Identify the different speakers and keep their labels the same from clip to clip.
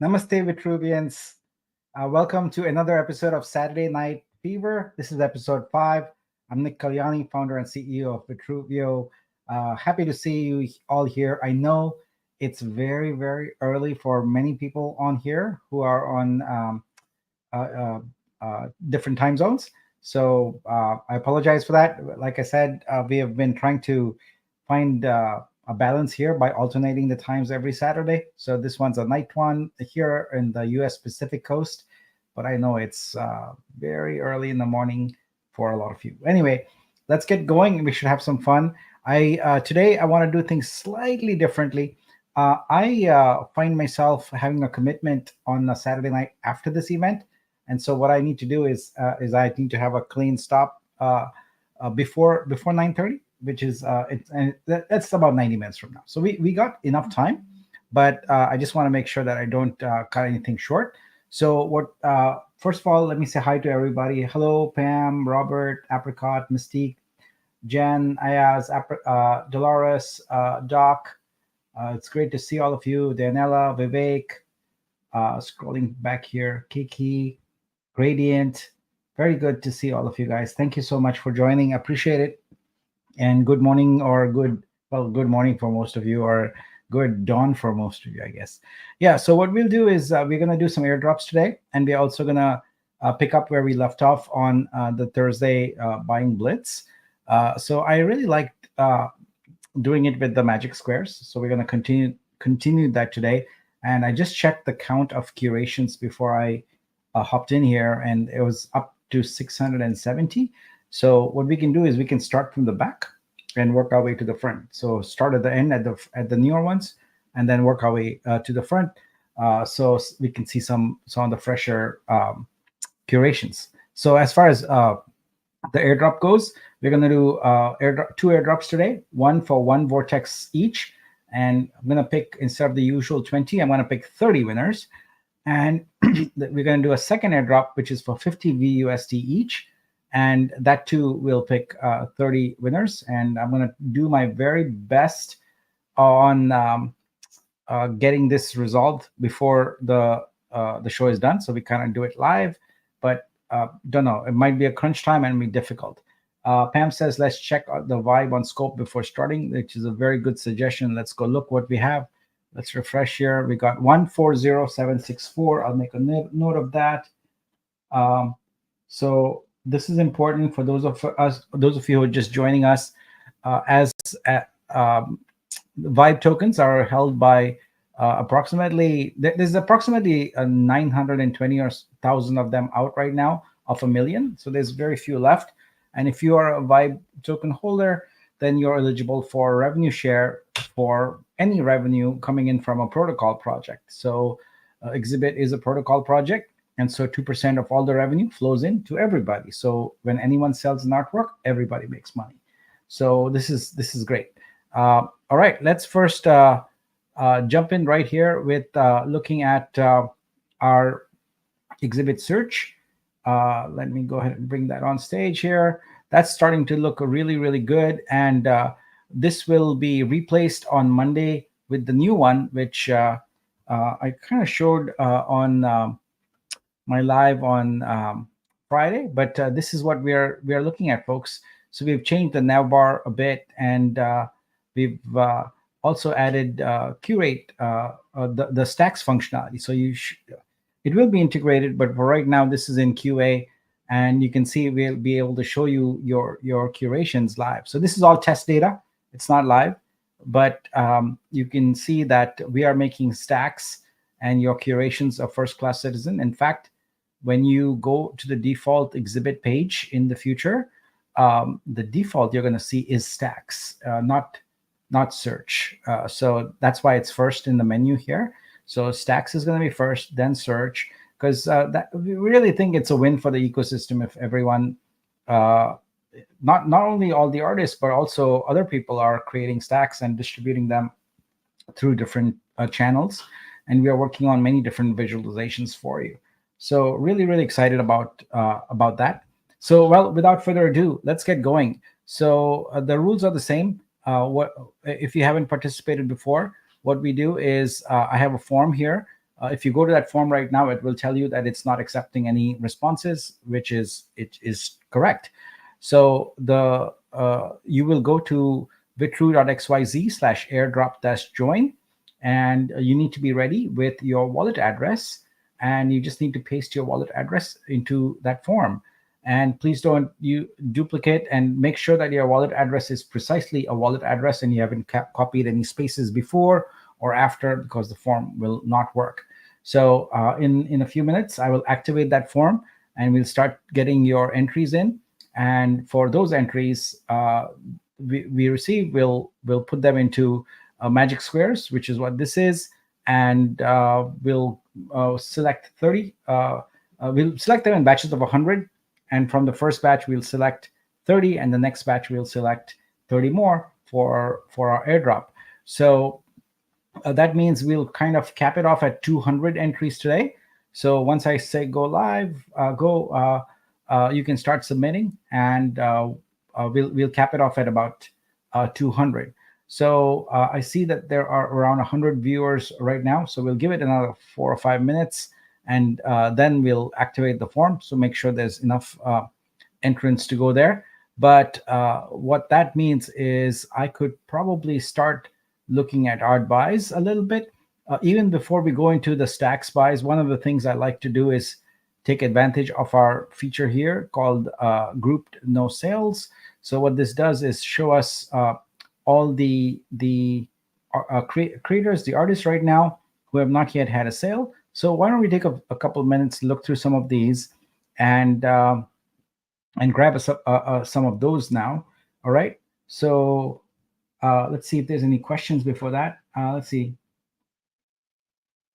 Speaker 1: Namaste, Vitruvians. Welcome to another episode of Saturday Night Fever. This is episode 5. I'm Nick Kalyani, founder and CEO of Vitruvio. Happy to see you all here. I know it's very, very early for many people on here who are on uh, uh, different time zones. So I apologize for that. Like I said, we have been trying to find a balance here by alternating the times every Saturday. So this one's a night one here in the U.S. Pacific Coast, but I know it's very early in the morning for a lot of you. Anyway, let's get going. We should have some fun. I Today I want to do things slightly differently. I find myself having a commitment on a Saturday night after this event, and so what I need to do is I need to have a clean stop before 9:30, which is that's about 90 minutes from now. So we got enough time, but I just want to make sure that I don't cut anything short. So what? First of all, let me say hi to everybody. Hello, Pam, Robert, Apricot, Mystique, Jen, Ayaz, Dolores, Doc. It's great to see all of you. Daniela, Vivek, scrolling back here, Kiki, Gradient. Very good to see all of you guys. Thank you so much for joining. Appreciate it. And good morning, or good morning for most of you, or good dawn for most of you, I guess. Yeah, so what we'll do is we're going to do some airdrops today, and we're also going to pick up where we left off on the Thursday buying blitz. So I really liked doing it with the magic squares. So we're going to continue that today. And I just checked the count of curations before I hopped in here, and it was up to 670. So what we can do is we can start from the back and work our way to the front. So start at the end at the newer ones, and then work our way to the front, so we can see some of the fresher curations. So as far as the airdrop goes, we're going to do two airdrops today, one for one vortex each. And I'm going to pick, instead of the usual 20, I'm going to pick 30 winners. And we're going to do a second airdrop, which is for 50 VUSD each. And that too will pick 30 winners. And I'm going to do my very best on getting this resolved before the show is done. So we kind of do it live, but don't know. It might be a crunch time and be difficult. Pam says, let's check out the vibe on Scope before starting, which is a very good suggestion. Let's go look what we have. Let's refresh here. We got 140764. I'll make a note of that. So this is important for those of you who are just joining us. Vibe tokens are held by there's approximately 920 or 1,000 of them out right now of a million. So there's very few left. And if you are a Vibe token holder, then you're eligible for revenue share for any revenue coming in from a protocol project. So Exhibit is a protocol project, and so 2% of all the revenue flows in to everybody. So when anyone sells an artwork, everybody makes money. So this is great. All right, let's first jump in right here with looking at our exhibit search. Let me go ahead and bring that on stage here. That's starting to look really, really good. And this will be replaced on Monday with the new one, which I kind of showed on my live on Friday. But this is what we are looking at, folks. So we've changed the nav bar a bit, and we've also added curate the stacks functionality. So it will be integrated, but for right now, this is in QA, and you can see we'll be able to show you your curations live. So this is all test data. It's not live, but you can see that we are making stacks, and your curations are first-class citizen. In fact, when you go to the default exhibit page in the future, the default you're going to see is stacks, not search. So that's why it's first in the menu here. So stacks is going to be first, then search, because that we really think it's a win for the ecosystem if everyone, not only all the artists, but also other people are creating stacks and distributing them through different channels. And we are working on many different visualizations for you. So really, really excited about that. So, well, without further ado, let's get going. So the rules are the same. What if you haven't participated before? What we do is I have a form here If you go to that form right now, it will tell you that it's not accepting any responses, which is it is correct. So the you will go to vitrue.xyz/airdrop-join, and you need to be ready with your wallet address, and you just need to paste your wallet address into that form. And please don't you duplicate, and make sure that your wallet address is precisely a wallet address and you haven't copied any spaces before or after, because the form will not work. So in a few minutes, I will activate that form and we'll start getting your entries in. And for those entries we receive, we'll put them into magic squares, which is what this is. And we'll select 30. We'll select them in batches of 100. And from the first batch, we'll select 30. And the next batch, we'll select 30 more for our airdrop. So that means we'll kind of cap it off at 200 entries today. So once I say go live, you can start submitting, and we'll cap it off at about 200. So I see that there are around 100 viewers right now. So we'll give it another 4 or 5 minutes, and then we'll activate the form. So make sure there's enough entrants to go there. But what that means is I could probably start looking at art buys a little bit. Even before we go into the stacks buys, one of the things I like to do is take advantage of our feature here called grouped no sales. So what this does is show us all the creators, the artists right now who have not yet had a sale. So why don't we take a couple of minutes, look through some of these, and grab some of those now. All right. So let's see if there's any questions before that. Let's see.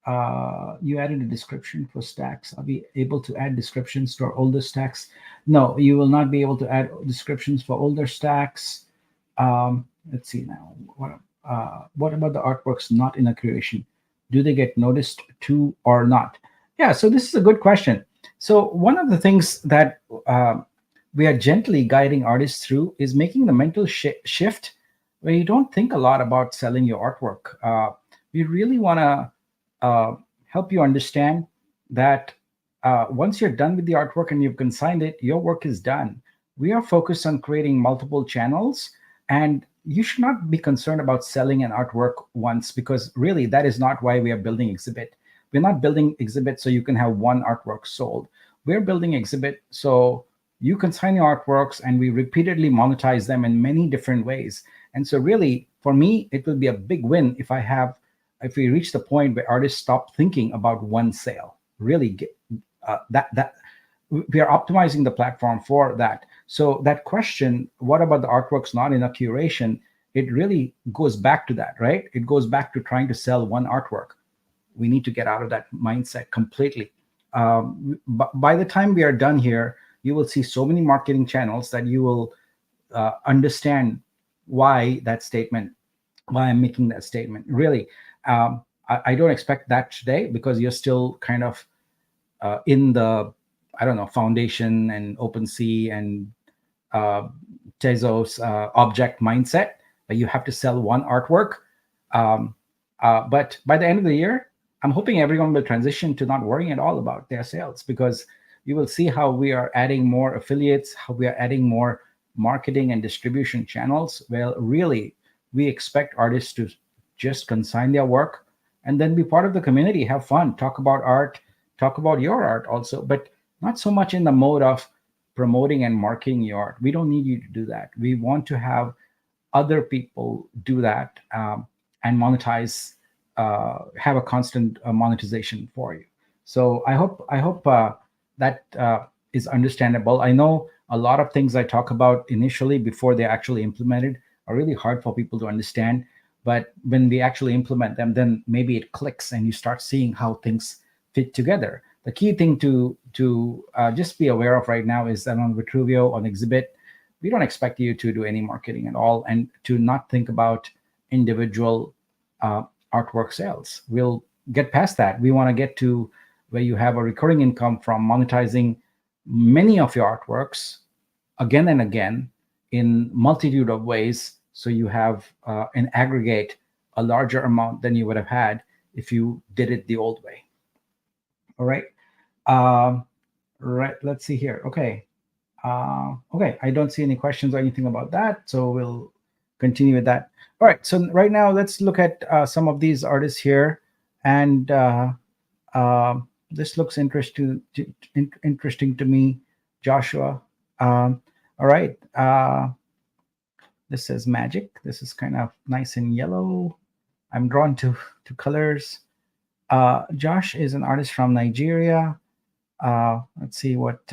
Speaker 1: You added a description for stacks. Are we able to add descriptions to our older stacks? No, you will not be able to add descriptions for older stacks. Let's see now. What about the artworks not in a curation? Do they get noticed too or not? Yeah, so this is a good question. So one of the things that we are gently guiding artists through is making the mental shift where you don't think a lot about selling your artwork. We really want to help you understand that once you're done with the artwork and you've consigned it, your work is done. We are focused on creating multiple channels, and you should not be concerned about selling an artwork once, because really that is not why we are building Exhibit. We're not building Exhibit so you can have one artwork sold. We're building Exhibit so you consign your artworks and we repeatedly monetize them in many different ways. And so really, for me, it will be a big win if we reach the point where artists stop thinking about one sale. Really, that we are optimizing the platform for that. So that question, what about the artworks not in a curation? It really goes back to that, right? It goes back to trying to sell one artwork. We need to get out of that mindset completely. By the time we are done here, you will see so many marketing channels that you will understand why I'm making that statement. Really, I don't expect that today, because you're still kind of in the, I don't know, Foundation and OpenSea and Tezos object mindset, but you have to sell one artwork. But by the end of the year, I'm hoping everyone will transition to not worrying at all about their sales, because you will see how we are adding more affiliates, how we are adding more marketing and distribution channels. Well, really, we expect artists to just consign their work and then be part of the community, have fun, talk about art, talk about your art also, but not so much in the mode of promoting and marketing your art. We don't need you to do that. We want to have other people do that and monetize, have a constant monetization for you. So I hope that is understandable. I know a lot of things I talk about initially before they're actually implemented are really hard for people to understand. But when we actually implement them, then maybe it clicks and you start seeing how things fit together. The key thing to just be aware of right now is that on Vitruvio, on Exhibit, we don't expect you to do any marketing at all, and to not think about individual artwork sales. We'll get past that. We want to get to where you have a recurring income from monetizing many of your artworks again and again in multitude of ways. So you have an aggregate a larger amount than you would have had if you did it the old way. All right. Um, right. Let's see here. Okay. Okay. I don't see any questions or anything about that, so we'll continue with that. All right. So right now, let's look at some of these artists here, and this looks interesting to me, Joshua. All right. This says magic. This is kind of nice and yellow. I'm drawn to colors. Josh is an artist from Nigeria. Let's see what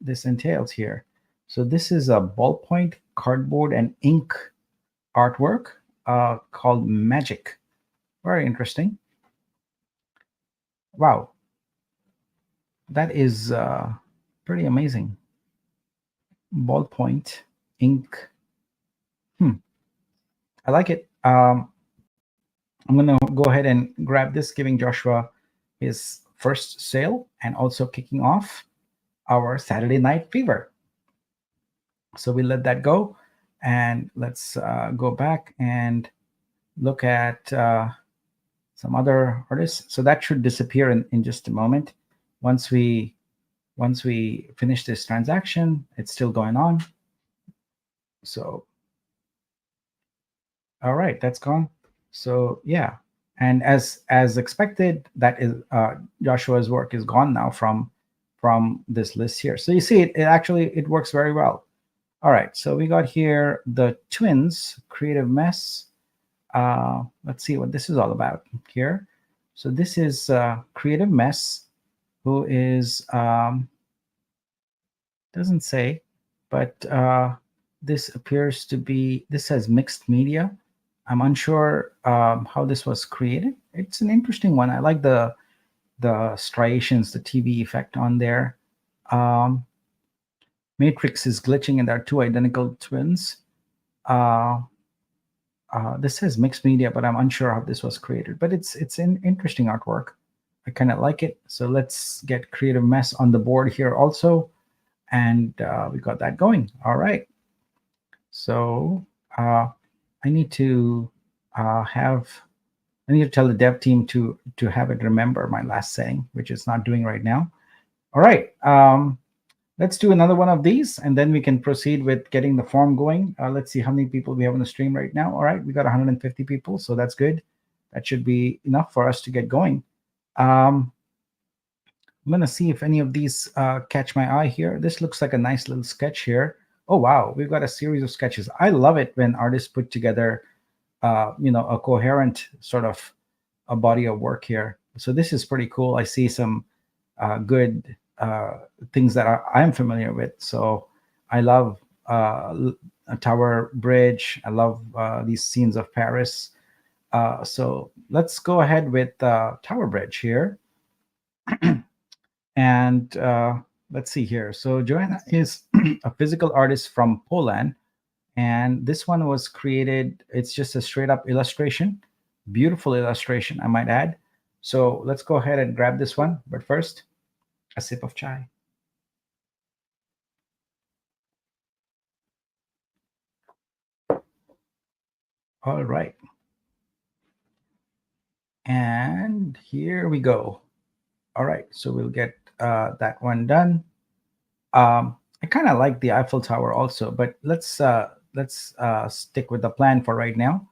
Speaker 1: this entails here. So this is a ballpoint, cardboard, and ink artwork called Magic. Very interesting. Wow, that is pretty amazing. Ballpoint, ink. I like it. I'm going to go ahead and grab this, giving Joshua his first sale and also kicking off our Saturday Night Fever. So we let that go, and let's go back and look at some other artists. So that should disappear in just a moment. Once we finish this transaction, it's still going on. So all right, that's gone. So yeah, and as expected, that is Joshua's work is gone now from this list here. So you see, it actually it works very well. All right, so we got here the twins, Creative Mess. Let's see what this is all about here. So this is Creative Mess, who is doesn't say, but this appears to be, this says mixed media. I'm unsure how this was created. It's an interesting one. I like the striations, the TV effect on there. Matrix is glitching, and there are two identical twins. This says mixed media, but I'm unsure how this was created. But it's an interesting artwork. I kind of like it. So let's get Creative Mess on the board here also, and we got that going. All right. So I need to tell the dev team to have it remember my last saying, which it's not doing right now. All right. Let's do another one of these, and then we can proceed with getting the form going. Let's see how many people we have on the stream right now. All right, we got 150 people, so that's good. That should be enough for us to get going. I'm going to see if any of these catch my eye here. This looks like a nice little sketch here. Oh, wow, we've got a series of sketches. I love it when artists put together, a coherent sort of a body of work here. So this is pretty cool. I see some good things that I'm familiar with. So I love a Tower Bridge. I love these scenes of Paris. So let's go ahead with Tower Bridge here. And let's see here. So Joanna is a physical artist from Poland. And this one was created, it's just a straight up illustration. Beautiful illustration, I might add. So let's go ahead and grab this one. But first, a sip of chai. All right. And here we go. All right, so we'll get that one done. I kind of like the Eiffel Tower also, but let's stick with the plan for right now.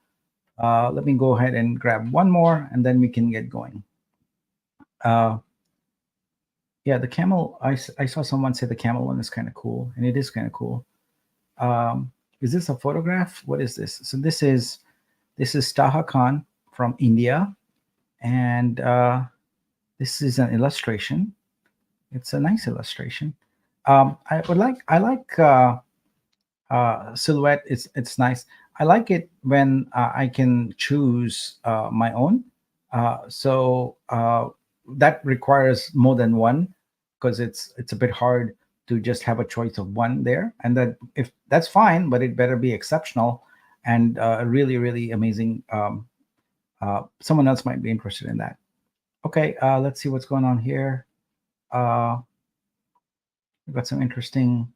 Speaker 1: Let me go ahead and grab one more, and then we can get going. Yeah, the camel. I saw someone say the camel one is kind of cool, and it is kind of cool. Is this a photograph? What is this? So this is Taha Khan from India, and this is an illustration. It's a nice illustration. I like silhouette. It's nice. I like it when I can choose my own. So that requires more than one, because it's a bit hard to just have a choice of one there. And that, if that's fine, but it better be exceptional and really, really amazing. Someone else might be interested in that. Okay, let's see what's going on here. We've got some interesting.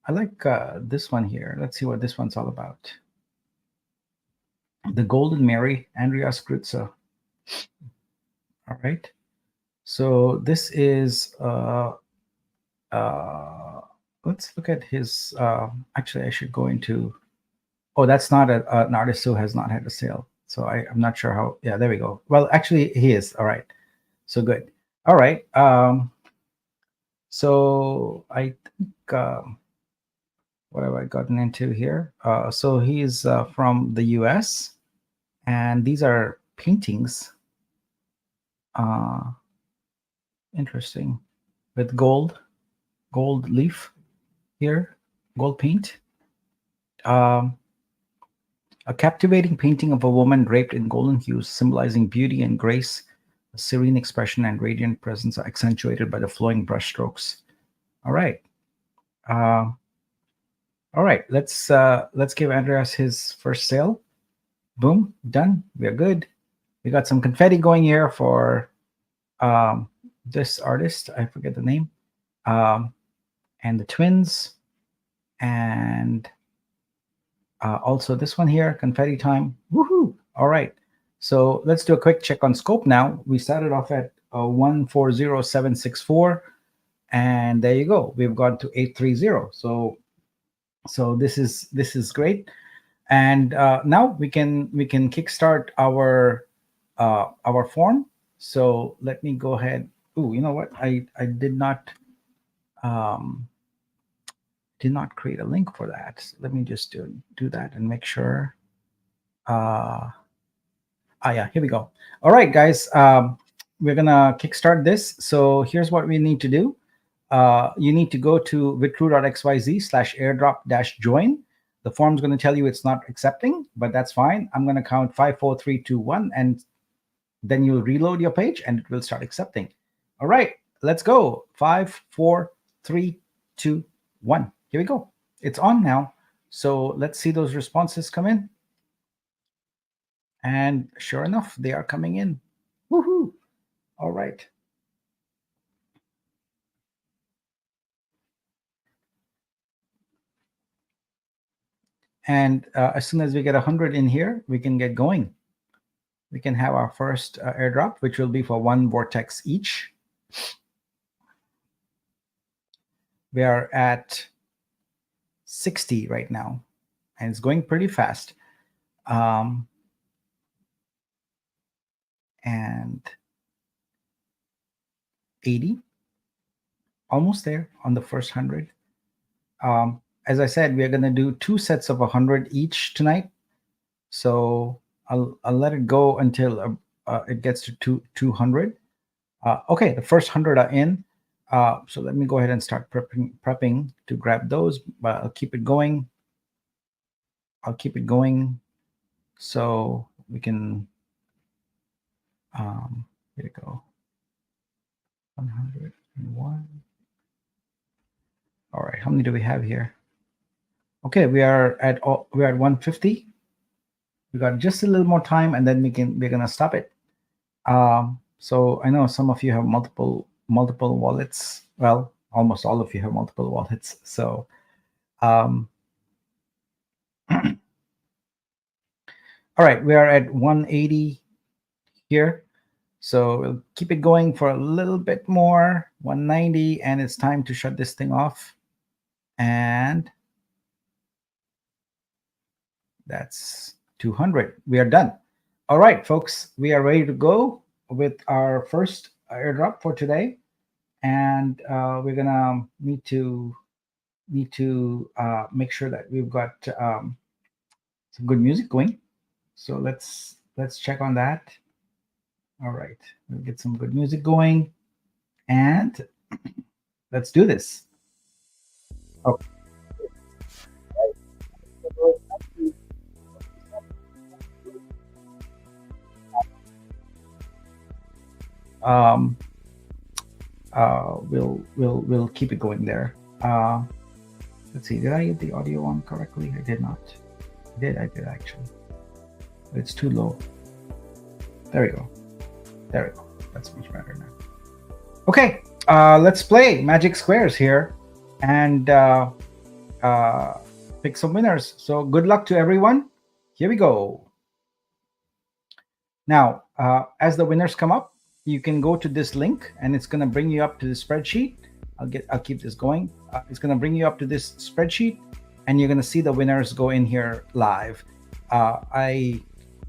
Speaker 1: I like this one here. Let's see what this one's all about. The Golden Mary, Andreas Grütze. All right. So this is let's look at his. Actually, I should go into. Oh, that's not an artist who has not had a sale. So I'm not sure how. Yeah, there we go. Well, actually, he is. All right. So good. All right. So I think what have I gotten into here? So he's from the U.S. and these are paintings. Interesting, with gold leaf here, gold paint. Um, a captivating painting of a woman draped in golden hues, symbolizing beauty and grace. A serene expression and radiant presence are accentuated by the flowing brushstrokes. All right. All right. Let's give Andreas his first sale. Boom. Done. We are good. We got some confetti going here for this artist. I forget the name. And the twins. And also this one here, confetti time. Woohoo! All right. So let's do a quick check on scope now. We started off at 140764, and there you go. We've gone to 830. So this is great. And now we can kickstart our form. So let me go ahead. Oh, you know what? I did not create a link for that. So let me just do that and make sure. Yeah, here we go. All right, guys, we're gonna kickstart this. So here's what we need to do. You need to go to vitru.xyz/airdrop-join. The form's going to tell you it's not accepting, but that's fine. I'm going to count 5, 4, 3, 2, 1, and then you'll reload your page and it will start accepting. All right, let's go. 5, 4, 3, 2, 1. Here we go. It's on now. So let's see those responses come in. And sure enough, they are coming in. Woohoo! All right. And as soon as we get 100 in here, we can get going. We can have our first airdrop, which will be for 1 vortex each. We are at 60 right now, and it's going pretty fast. And 80, almost there on the first 100. As I said, we are going to do 2 sets of 100 each tonight. So I'll let it go until it gets to 200. Okay, the first 100 are in. So let me go ahead and start prepping to grab those, but I'll keep it going. Here we can, here we go. 101. All right, how many do we have here? Okay, we're at 150. We got just a little more time, and then we're gonna stop it. So I know some of you have multiple wallets. Well, almost all of you have multiple wallets. So all right, we are at 180 here. So we'll keep it going for a little bit more. 190, and it's time to shut this thing off. And that's 200. We are done. All right, folks, we are ready to go with our first airdrop for today. And we're gonna need to make sure that we've got some good music going. So let's check on that. All right, we'll get some good music going, and let's do this. Okay. We'll keep it going there. Let's see. Did I get the audio on correctly? I did not. I did actually. But it's too low. There we go. That's much better now. Okay, let's play Magic Squares here and pick some winners. So good luck to everyone. Here we go. Now, as the winners come up, you can go to this link, and it's going to bring you up to the spreadsheet. I'll keep this going. It's going to bring you up to this spreadsheet, and you're going to see the winners go in here live. I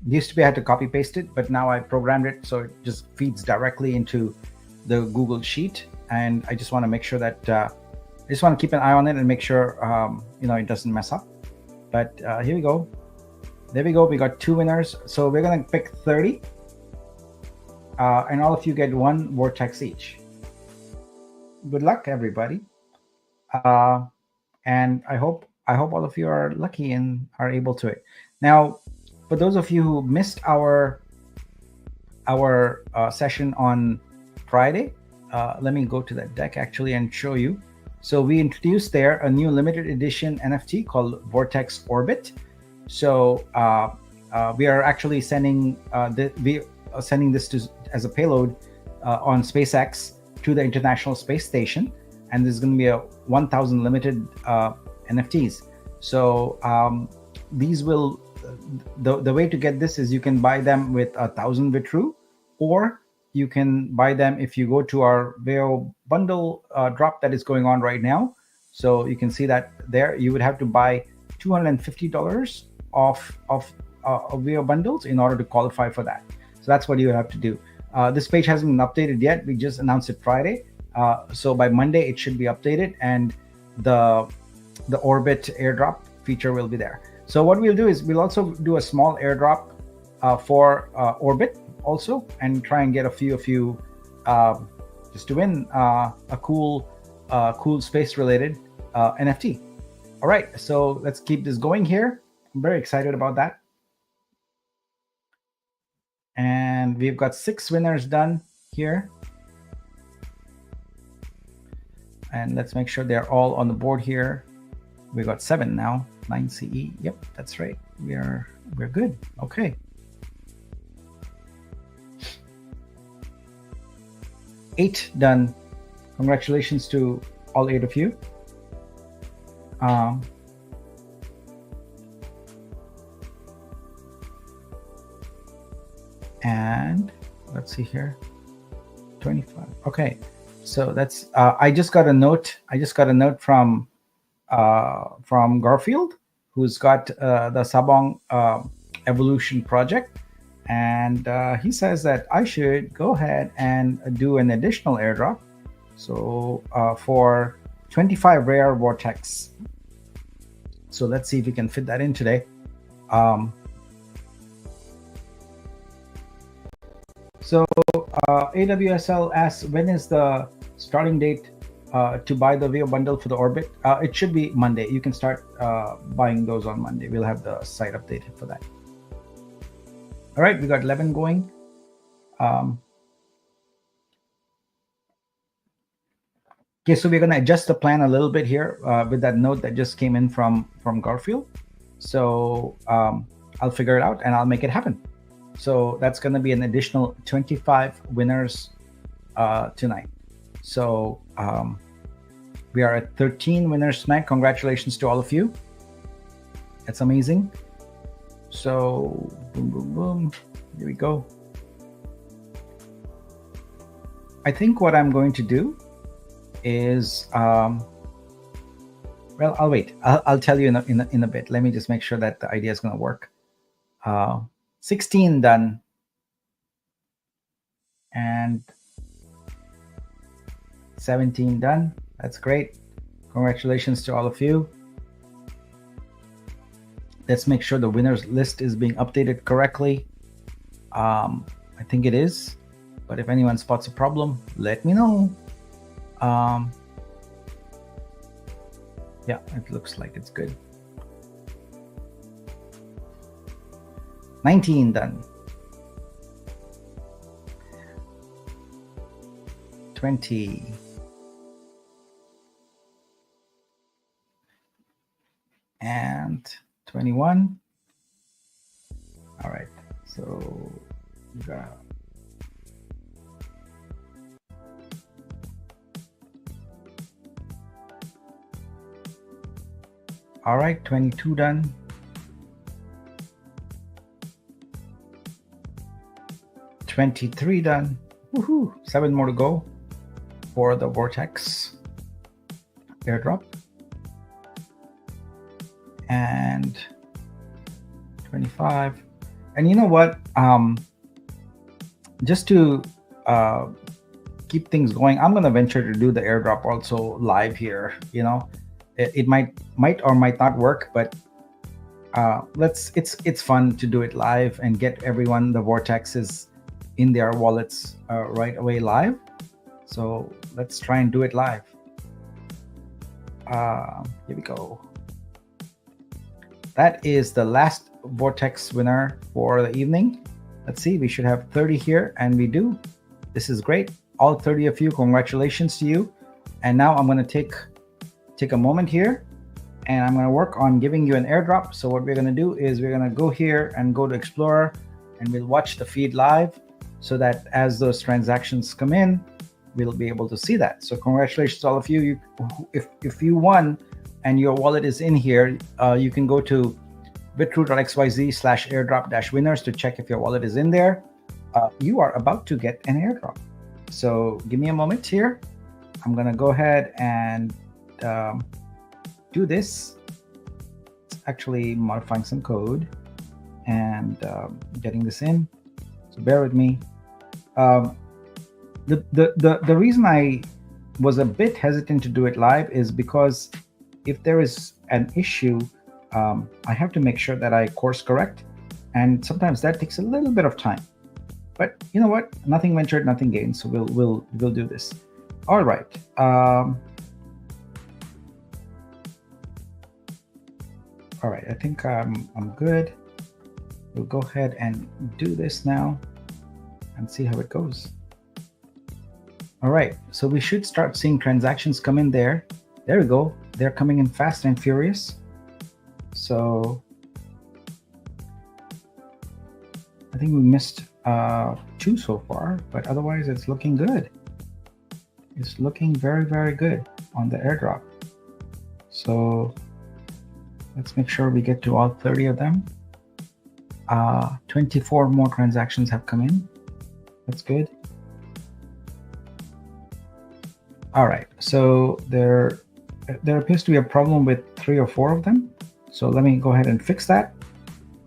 Speaker 1: used to be I had to copy paste it, but now I programmed it so it just feeds directly into the Google Sheet. And I just want to make sure that I just want to keep an eye on it and make sure it doesn't mess up. But here we go. There we go. We got 2 winners. So we're going to pick 30. And all of you get 1 vortex each. Good luck, everybody. And I hope all of you are lucky and are able to it. Now, for those of you who missed our session on Friday, let me go to that deck actually and show you. So we introduced there a new limited edition NFT called Vortex Orbit. So we are actually sending this as a payload on SpaceX to the International Space Station, and there's going to be a 1,000 limited NFTs. So these will the way to get this is you can buy them with 1,000 Vitru, or you can buy them if you go to our Veo bundle drop that is going on right now. So you can see that there you would have to buy $250 of Veo bundles in order to qualify for that. So that's what you have to do. This page hasn't been updated yet. We just announced it Friday. So by Monday it should be updated, and the Orbit airdrop feature will be there. So what we'll do is we'll also do a small airdrop for Orbit also, and try and get a few of you just to win a cool space related NFT. All right, so let's keep this going here. I'm very excited about that. And we've got 6 winners done here. And let's make sure they're all on the board here. We got 7 now. 9 CE. Yep, that's right. We're good. Okay. 8 done. Congratulations to all 8 of you. And let's see here. 25. Okay. So that's I just got a note from Garfield, who's got the Sabong evolution project, and he says that I should go ahead and do an additional airdrop, so for 25 rare vortex. So let's see if we can fit that in today. So AWSL asks, when is the starting date to buy the Veo bundle for the Orbit? It should be Monday. You can start buying those on Monday. We'll have the site updated for that. All right, we got 11 going. Okay, so we're going to adjust the plan a little bit here with that note that just came in from Garfield. So I'll figure it out and I'll make it happen. So that's going to be an additional 25 winners tonight. So we are at 13 winners tonight. Congratulations to all of you. That's amazing. So boom, boom, boom. Here we go. I think what I'm going to do is, well, I'll wait. I'll tell you in a bit. Let me just make sure that the idea is going to work. 16 done. And 17 done. That's great. Congratulations to all of you. Let's make sure the winners list is being updated correctly. I think it is, but if anyone spots a problem, let me know. Yeah, it looks like it's good. 19 done. 20. And 21. All right, so we got all right, 22 done. 23 done. Woohoo! 7 more to go for the Vortex airdrop. And 25. And you know what? Just to keep things going, I'm going to venture to do the airdrop also live here. You know, it might or might not work, but it's fun to do it live and get everyone the vortexes in their wallets right away live. So let's try and do it live. Here we go. That is the last vortex winner for the evening. Let's see, we should have 30 here, and we do. This is great. All 30 of you, congratulations to you. And now I'm going to take a moment here, and I'm going to work on giving you an airdrop. So what we're going to do is we're going to go here and go to Explorer, and we'll watch the feed live so that as those transactions come in, we'll be able to see that. So congratulations to all of you. If you won and your wallet is in here, you can go to bitrue.xyz/airdrop-winners to check if your wallet is in there. You are about to get an airdrop. So give me a moment here. I'm going to go ahead and do this. It's actually modifying some code and getting this in. So bear with me. The reason I was a bit hesitant to do it live is because if there is an issue, I have to make sure that I course correct, and sometimes that takes a little bit of time. But you know what? Nothing ventured, nothing gained. So we'll do this. All right. All right. I think I'm good. We'll go ahead and do this now and see how it goes. All right. So we should start seeing transactions come in there. There we go. They're coming in fast and furious. So I think we missed 2 so far, but otherwise it's looking good. It's looking very, very good on the airdrop. So let's make sure we get to all 30 of them. 24 more transactions have come in. That's good. All right, so there appears to be a problem with 3 or 4 of them. So let me go ahead and fix that,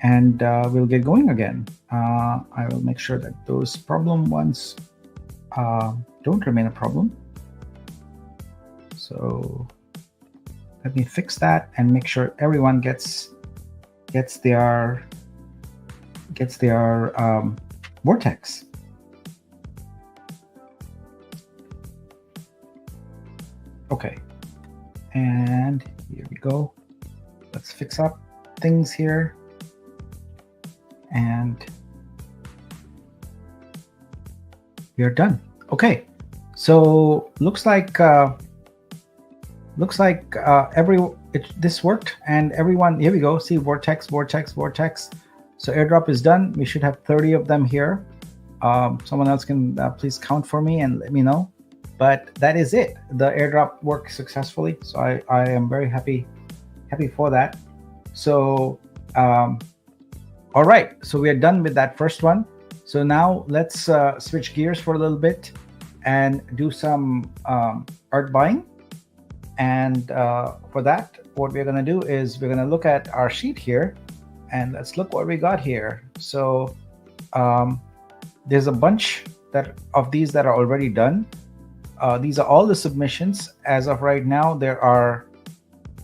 Speaker 1: and we'll get going again. I will make sure that those problem ones don't remain a problem. So let me fix that and make sure everyone gets their vortex. Okay, and here we go. Let's fix up things here, and we are done. Okay, so looks like this worked, and everyone, here we go. See, vortex. So airdrop is done. We should have 30 of them here. Someone else can please count for me and let me know. But that is it. The airdrop worked successfully, so I am very happy for that. So all right, so we are done with that first one. So now let's switch gears for a little bit and do some art buying. And for that, what we're going to do is we're going to look at our sheet here, and let's look what we got here. So there's a bunch of these that are already done. These are all the submissions. As of right now, there are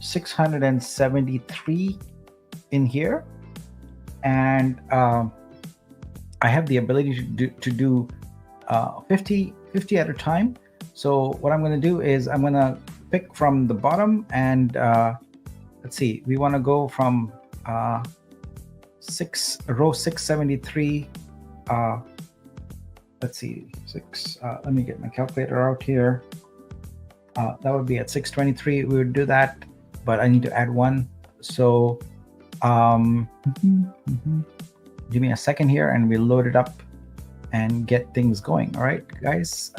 Speaker 1: 673 in here, and I have the ability to do 50 at a time. So what I'm going to do is I'm going to pick from the bottom, and let's see, we want to go from row 673. Let's see, let me get my calculator out here. That would be at 623. We would do that, but I need to add 1. So give me a second here, and we'll load it up and get things going. All right, guys.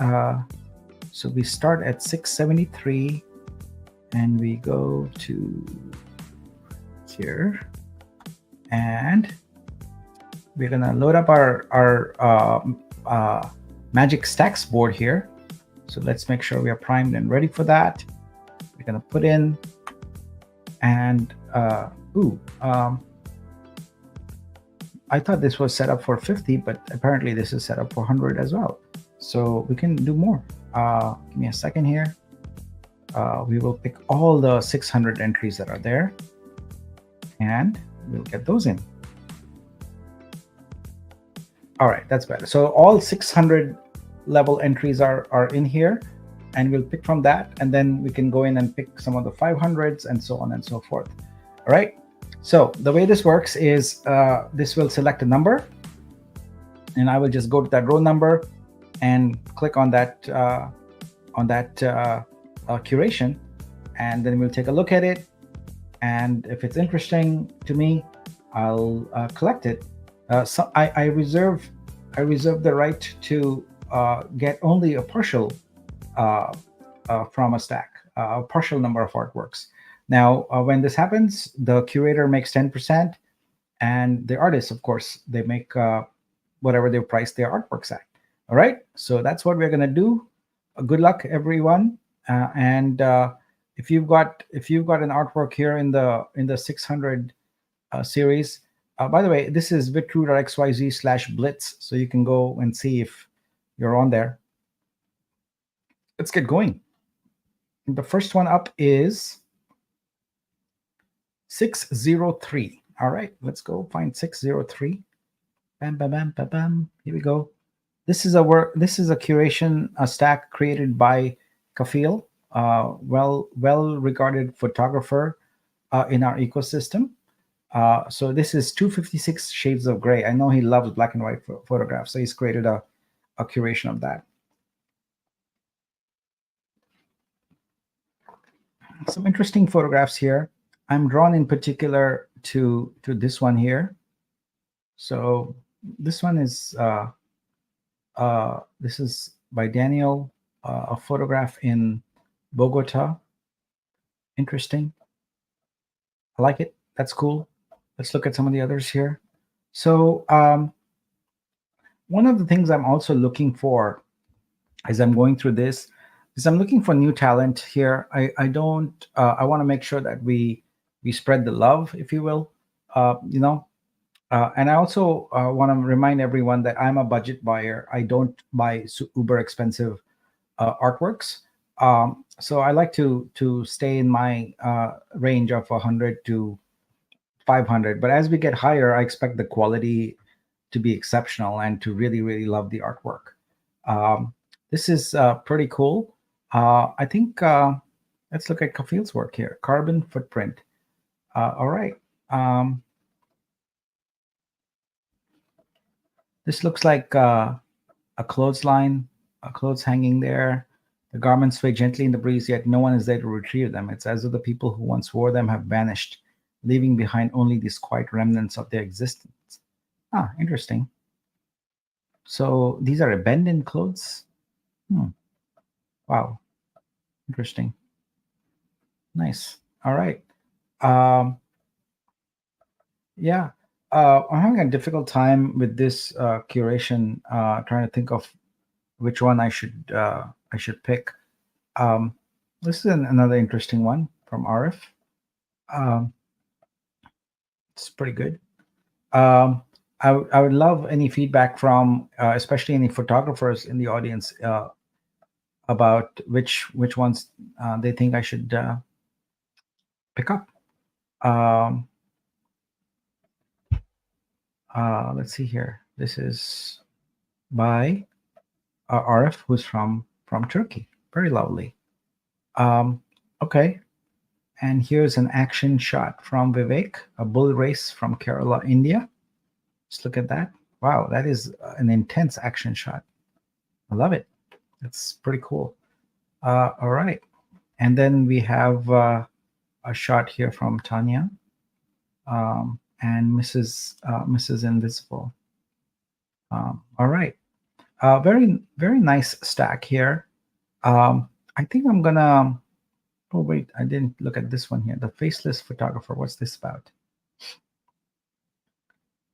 Speaker 1: So we start at 673, and we go to here, and we're gonna load up our Magic Stacks board here. So let's make sure we are primed and ready for that. We're gonna put in, and I thought this was set up for 50, but apparently this is set up for 100 as well. So we can do more. Give me a second here. We will pick all the 600 entries that are there, and we'll get those in. All right, that's better. So all 600 level entries are in here, and we'll pick from that, and then we can go in and pick some of the 500s and so on and so forth. All right. So the way this works is this will select a number, and I will just go to that row number and click on that curation, and then we'll take a look at it. And if it's interesting to me, I'll collect it. So I reserve the right to get only a partial from a stack, a partial number of artworks. Now, when this happens, the curator makes 10%, and the artists, of course, they make whatever they price their artworks at. All right, so that's what we're gonna do. Good luck, everyone. And if you've got an artwork here in the 600 series, by the way, this is vitrue.xyz/blitz, so you can go and see if you're on there. Let's get going. The first one up is 603. All right, let's go find 603. Bam, bam, bam, bam, bam. Here we go. This is a curation, a stack created by Kafil, well regarded photographer in our ecosystem. So this is 256 Shades of Gray. I know he loves black and white photographs, so he's created a curation of that. Some interesting photographs here. I'm drawn in particular to this one here. So this one is this is by Daniel, a photograph in Bogota. Interesting. I like it. That's cool. Let's look at some of the others here. So one of the things I'm also looking for as I'm going through this is I'm looking for new talent here. I want to make sure that we spread the love, if you will. And I also want to remind everyone that I'm a budget buyer. I don't buy uber expensive artworks. So I like to stay in my range of 100 to 500. But as we get higher, I expect the quality to be exceptional and to really, really love the artwork. This is pretty cool. I think let's look at Kafil's work here. Carbon footprint. All right. This looks like a clothesline, clothes hanging there. The garments sway gently in the breeze, yet no one is there to retrieve them. It's as though the people who once wore them have vanished, leaving behind only these quiet remnants of their existence. Ah, interesting. So these are abandoned clothes. Wow, interesting. Nice. All right. Yeah. I'm having a difficult time with this curation, trying to think of which one I should pick. This is another interesting one from Arif. It's pretty good. I would love any feedback from, especially any photographers in the audience, about which ones they think I should pick up. Let's see here. This is by Arif, who's from Turkey. Very lovely. Okay. And here's an action shot from Vivek, a bull race from Kerala, India. Just look at that. Wow, that is an intense action shot. I love it. That's pretty cool. All right. And then we have a shot here from Tanya and Mrs. Invisible. All right. Very, very nice stack here. I think I'm gonna. Oh wait, I didn't look at this one here. The Faceless Photographer. What's this about?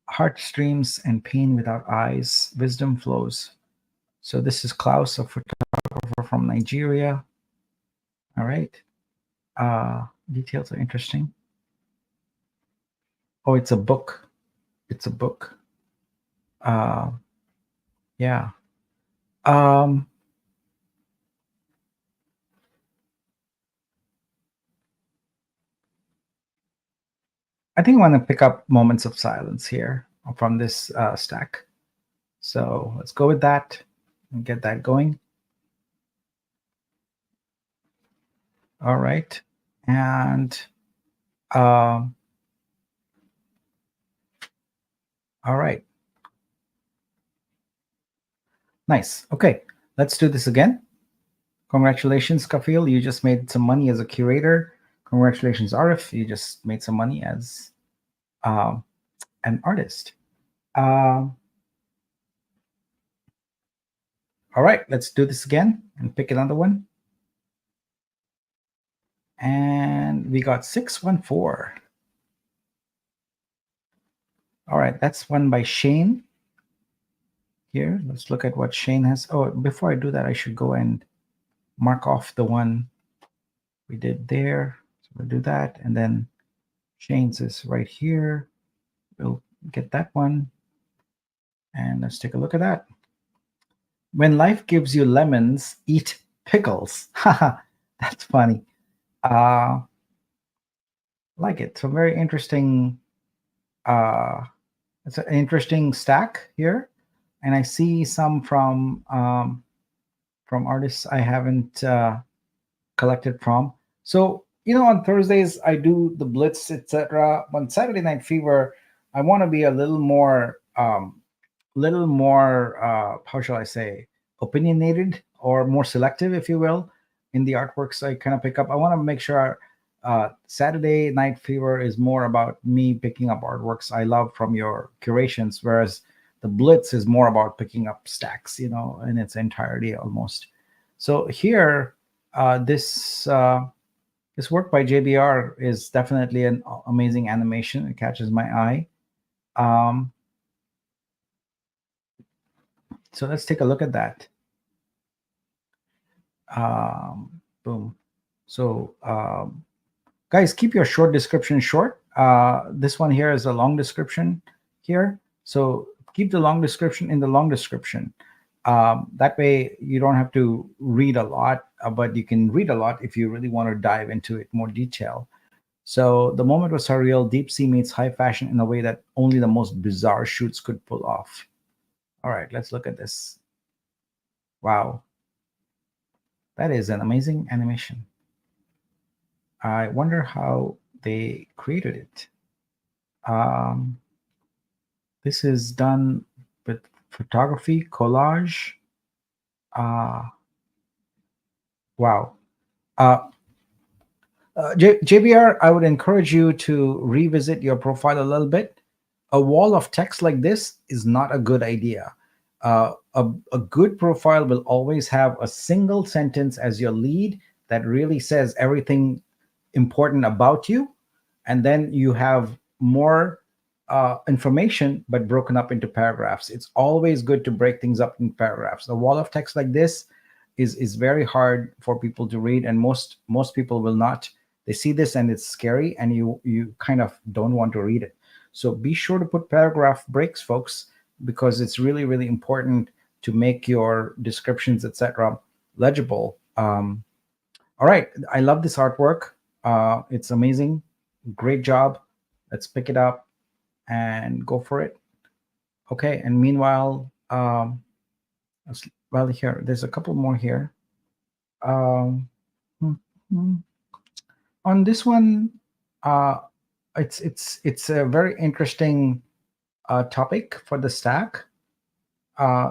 Speaker 1: Heart streams and pain without eyes. Wisdom flows. So this is Klaus, a photographer from Nigeria. All right. Details are interesting. Oh, it's a book. It's a book. Yeah. I think I want to pick up Moments of Silence here from this stack. So let's go with that and get that going. All right. And all right. Nice. Okay. Let's do this again. Congratulations, Kafil. You just made some money as a curator. Congratulations, Arif. You just made some money as an artist. All right. Let's do this again and pick another one. And we got 614. All right. That's one by Shane. Here, let's look at what Shane has. Oh, before I do that, I should go and mark off the one we did there. So we'll do that. And then Shane's is right here. We'll get that one. And let's take a look at that. When life gives you lemons, eat pickles. Haha, that's funny. Like it. So very interesting. It's an interesting stack here. And I see some from artists I haven't collected from. So on Thursdays I do the Blitz, etc. On Saturday Night Fever, I want to be a little more, how shall I say, opinionated or more selective, if you will, in the artworks I kind of pick up. I want to make sure Saturday Night Fever is more about me picking up artworks I love from your curations, whereas the Blitz is more about picking up stacks, in its entirety almost. So here, this work by JBR is definitely an amazing animation. It catches my eye. So let's take a look at that. Boom. So guys, keep your short description short. This one here is a long description here. So keep the long description in the long description. That way you don't have to read a lot, but you can read a lot if you really want to dive into it more detail. So the moment was surreal. Deep sea meets high fashion in a way that only the most bizarre shoots could pull off. All right, let's look at this. Wow. That is an amazing animation. I wonder how they created it. This is done with photography, collage. Wow. JBR, I would encourage you to revisit your profile a little bit. A wall of text like this is not a good idea. A good profile will always have a single sentence as your lead that really says everything important about you. And then you have more information, but broken up into paragraphs. It's always good to break things up in paragraphs. A wall of text like this is very hard for people to read, and most people will not. They see this and it's scary, and you kind of don't want to read it. So be sure to put paragraph breaks, folks, because it's really, really important to make your descriptions, etc., legible. All right, I love this artwork. It's amazing. Great job. Let's pick it up and go for it. Okay, and meanwhile, well, here there's a couple more here. On this one, it's a very interesting topic for the stack.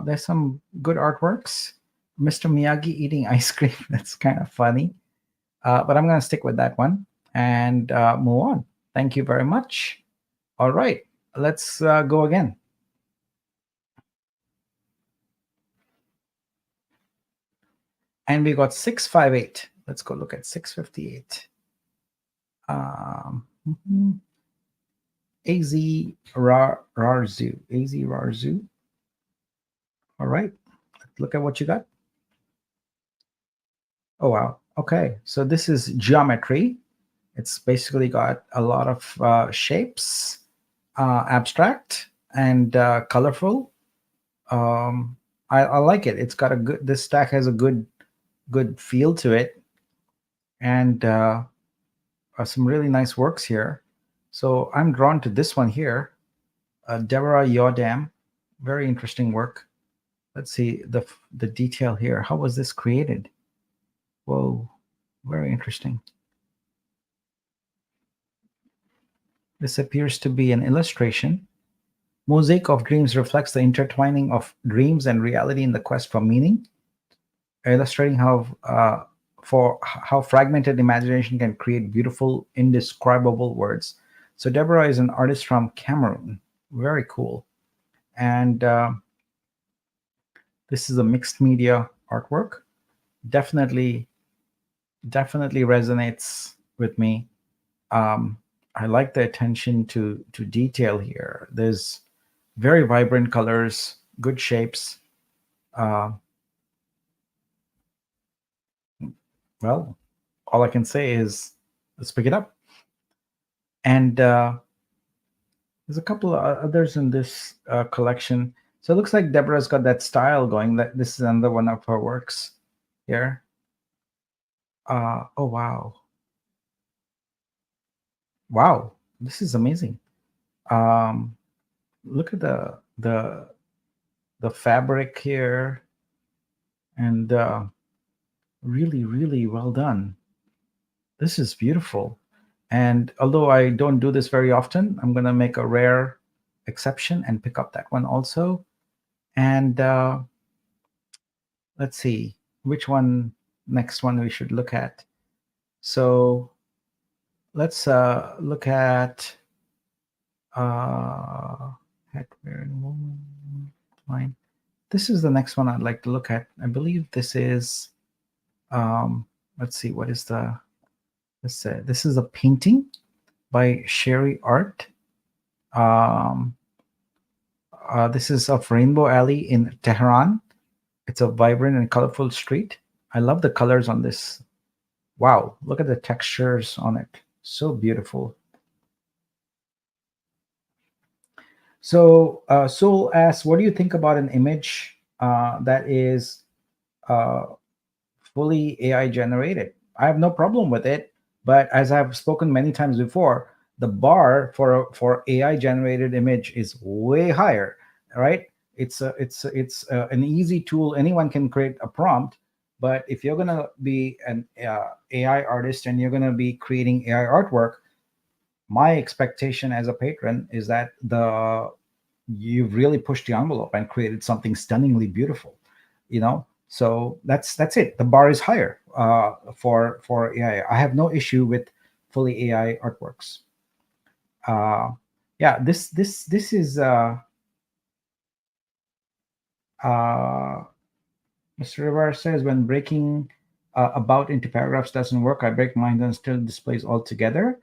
Speaker 1: There's some good artworks. Mr. Miyagi eating ice cream. That's kind of funny. But I'm going to stick with that one and move on. Thank you very much. All right, let's go again. And we got 658. Let's go look at 658. AZ Rarzu. AZ Rarzu. All right, look at what you got. Oh, wow. Okay. So this is geometry. It's basically got a lot of shapes, abstract and colorful. I like it. It's got a good, this stack has a good feel to it, and some really nice works here. So I'm drawn to this one here, Deborah Yodam. Very interesting work. Let's see the detail here. How was this created? Whoa, very interesting. This appears to be an illustration. Mosaic of Dreams reflects the intertwining of dreams and reality in the quest for meaning, illustrating how fragmented imagination can create beautiful, indescribable words. So Deborah is an artist from Cameroon. Very cool. And this is a mixed media artwork. Definitely resonates with me. I like the attention to detail here. There's very vibrant colors, good shapes. Well, all I can say is let's pick it up. And there's a couple of others in this collection. So it looks like Deborah's got that style going. That this is another one of her works here. Oh wow, wow, this is amazing. Look at the fabric here, and really well done. This is beautiful. And although I don't do this very often, I'm going to make a rare exception and pick up that one also. And let's see which one, next one we should look at. So let's look at hat wearing woman. Fine. This is the next one I'd like to look at. I believe this is, let's see, what is the, let's say, this is a painting by Sherry Art. This is of Rainbow Alley in Tehran. It's a vibrant and colorful street. I love the colors on this. Wow, look at the textures on it. So beautiful. So Soul asks, what do you think about an image that is fully AI generated? I have no problem with it, but as I've spoken many times before, the bar for AI generated image is way higher, right? It's an easy tool. Anyone can create a prompt, but if you're gonna be an AI artist and you're gonna be creating AI artwork, my expectation as a patron is that you've really pushed the envelope and created something stunningly beautiful, so that's it. The bar is higher for AI. I have no issue with fully AI artworks. Yeah, this is Mr. Rivera says, when breaking about into paragraphs doesn't work, I break mine and still displays all together.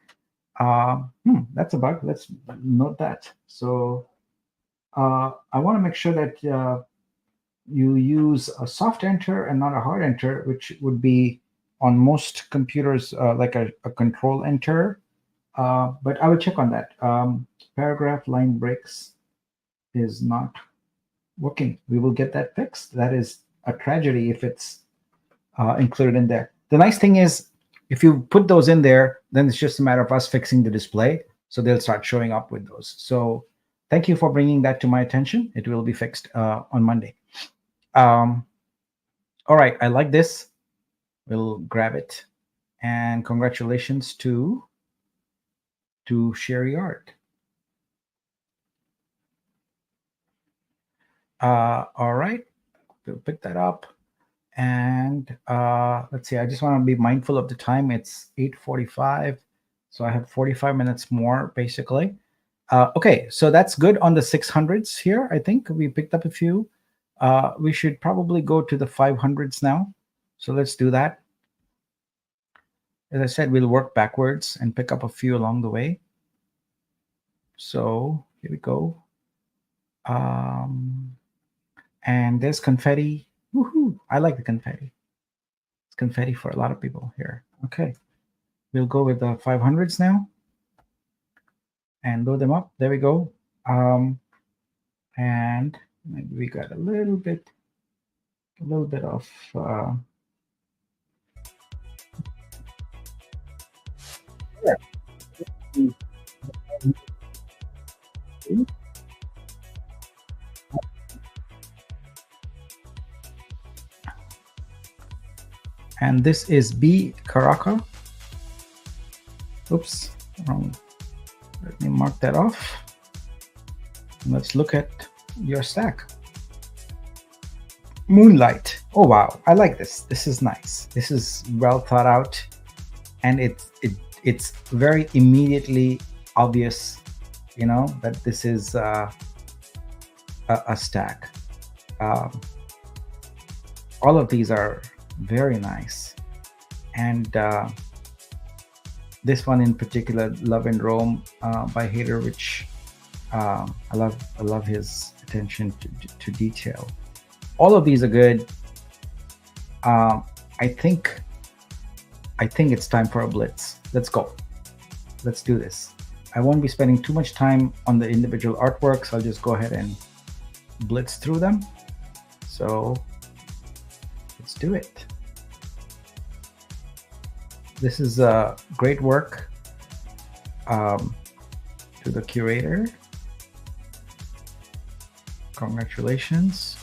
Speaker 1: That's a bug. Let's note that. So I want to make sure that you use a soft enter and not a hard enter, which would be on most computers like a control enter. But I will check on that. Paragraph line breaks is not working. We will get that fixed. That is a tragedy if it's included in there. The nice thing is, if you put those in there, then it's just a matter of us fixing the display. So they'll start showing up with those. So thank you for bringing that to my attention. It will be fixed on Monday. All right, I like this. We'll grab it. And congratulations to Sherry Art. All right, we'll pick that up. And let's see, I just want to be mindful of the time. It's 8:45, so I have 45 minutes more, basically. Okay, so that's good on the 600s here. I think we picked up a few. We should probably go to the 500s now. So let's do that. As I said, we'll work backwards and pick up a few along the way. So here we go. And there's confetti. Woohoo! I like the confetti. It's confetti for a lot of people here. Okay. We'll go with the 500s now and load them up. There we go. And maybe we got a little bit of and this is B Karaka. Oops, wrong. Let me mark that off. Let's look at your stack. Moonlight. Oh wow, I like this. This is nice. This is well thought out, and it's very immediately obvious, you know, that this is a stack. All of these are very nice, and this one in particular, Love in Rome by Hader, which I love his attention to detail. All of these are good. I think it's time for a blitz. Let's go. Let's do this. I won't be spending too much time on the individual artworks. I'll just go ahead and blitz through them. So let's do it. This is great work to the curator. Congratulations.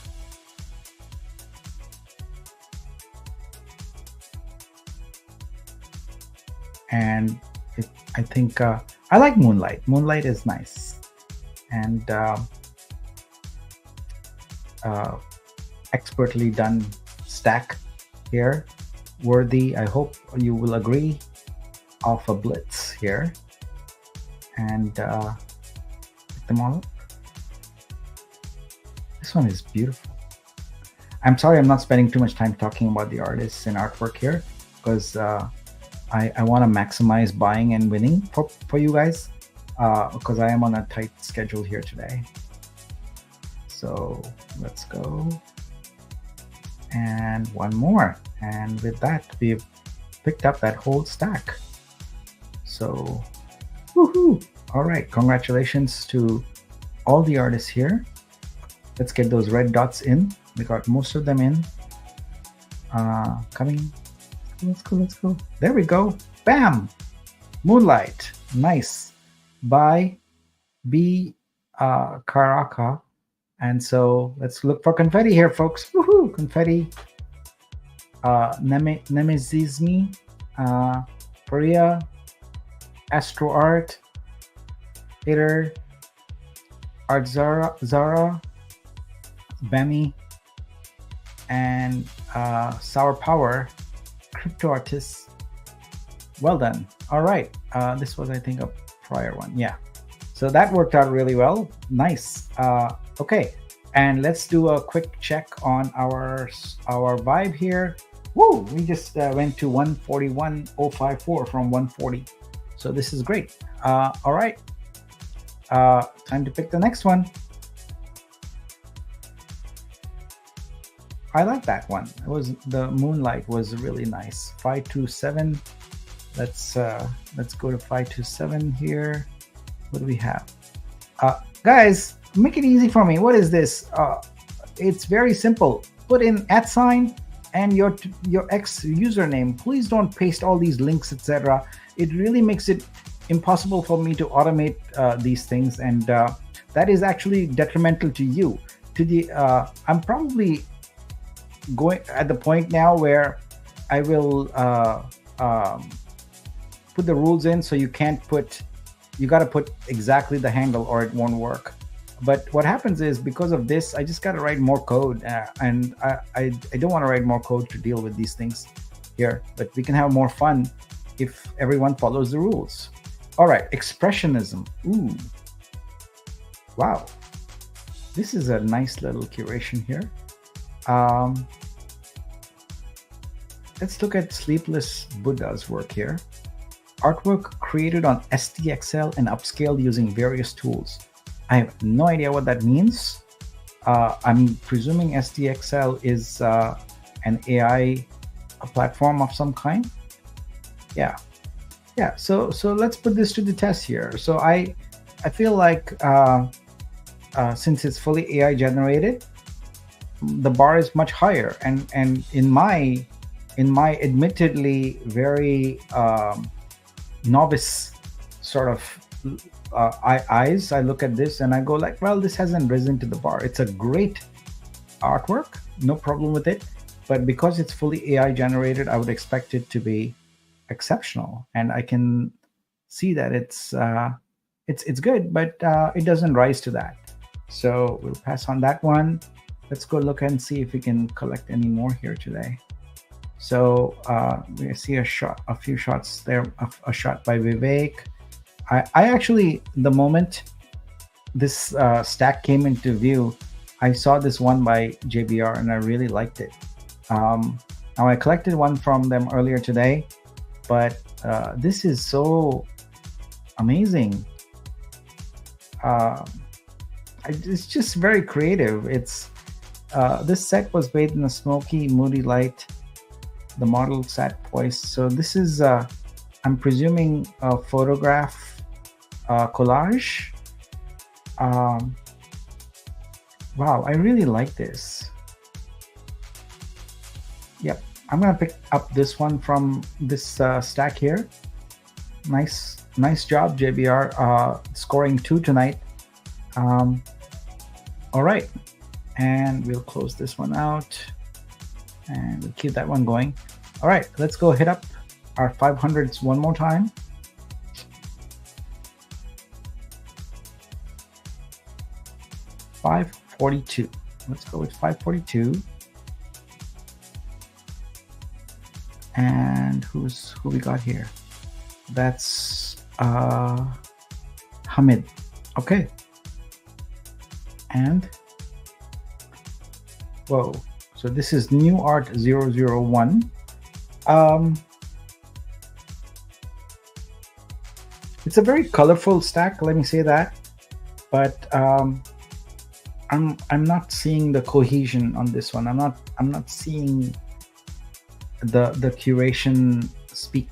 Speaker 1: And I think I like Moonlight. Moonlight is nice, and expertly done stack here. Worthy, I hope you will agree, of a blitz here, and pick them all up. This one is beautiful. I'm sorry I'm not spending too much time talking about the artists and artwork here, because I want to maximize buying and winning for you guys, because I am on a tight schedule here today. So let's go. And one more. And with that, we've picked up that whole stack. So, woohoo! All right, congratulations to all the artists here. Let's get those red dots in. We got most of them in. Coming. Let's go. There we go. Bam! Moonlight. Nice. By B Karaka. And so let's look for confetti here, folks. Woohoo! Confetti. Nemezismi, Paria, Astro Art, Hater, Art Zara, Bemi, and Sour Power, Crypto Artists. Well done. All right. This was, I think, a prior one. Yeah. So that worked out really well. Nice. Okay. And let's do a quick check on our vibe here. Woo! We just went to 141.054 from 140. So this is great. All right. Time to pick the next one. I like that one. It was the Moonlight was really nice. 527. Let's go to 527 here. What do we have? Guys, make it easy for me. What is this? It's very simple. Put in @ and your X username. Please don't paste all these links, etc. It really makes it impossible for me to automate these things, and that is actually detrimental to you. I'm probably going at the point now where I will put the rules in, so you got to put exactly the handle or it won't work. But what happens is, because of this, I just got to write more code, and I don't want to write more code to deal with these things here. But we can have more fun if everyone follows the rules. All right, expressionism. Ooh, wow, this is a nice little curation here. Let's look at Sleepless Buddha's work here. Artwork created on STXL and upscaled using various tools. I have no idea what that means. I'm presuming SDXL is an AI platform of some kind. Yeah, yeah. So let's put this to the test here. So I feel like since it's fully AI generated, the bar is much higher, and in my admittedly very novice sort of eyes, I look at this and I go like, well, this hasn't risen to the bar. It's a great artwork, no problem with it, but because it's fully AI generated, I would expect it to be exceptional, and I can see that it's good, but it doesn't rise to that. So we'll pass on that one. Let's go look and see if we can collect any more here today. So we see a few shots there. A shot by Vivek. I actually, the moment this stack came into view, I saw this one by JBR and I really liked it. Now I collected one from them earlier today, but this is so amazing. It's just very creative. It's this set was made in a smoky, moody light. The model sat poised. So this is, I'm presuming, a photograph collage. Wow, I really like this. Yep, I'm gonna pick up this one from this stack here. Nice job, JBR, scoring 2 tonight. All right, and we'll close this one out and we'll keep that one going. All right, let's go hit up our 500s one more time. $542. Let's go with 542. And who we got here? That's Hamid. Okay. And whoa. So this is New Art 001. It's a very colorful stack, let me say that. But I'm not seeing the cohesion on this one. I'm not seeing the curation speak.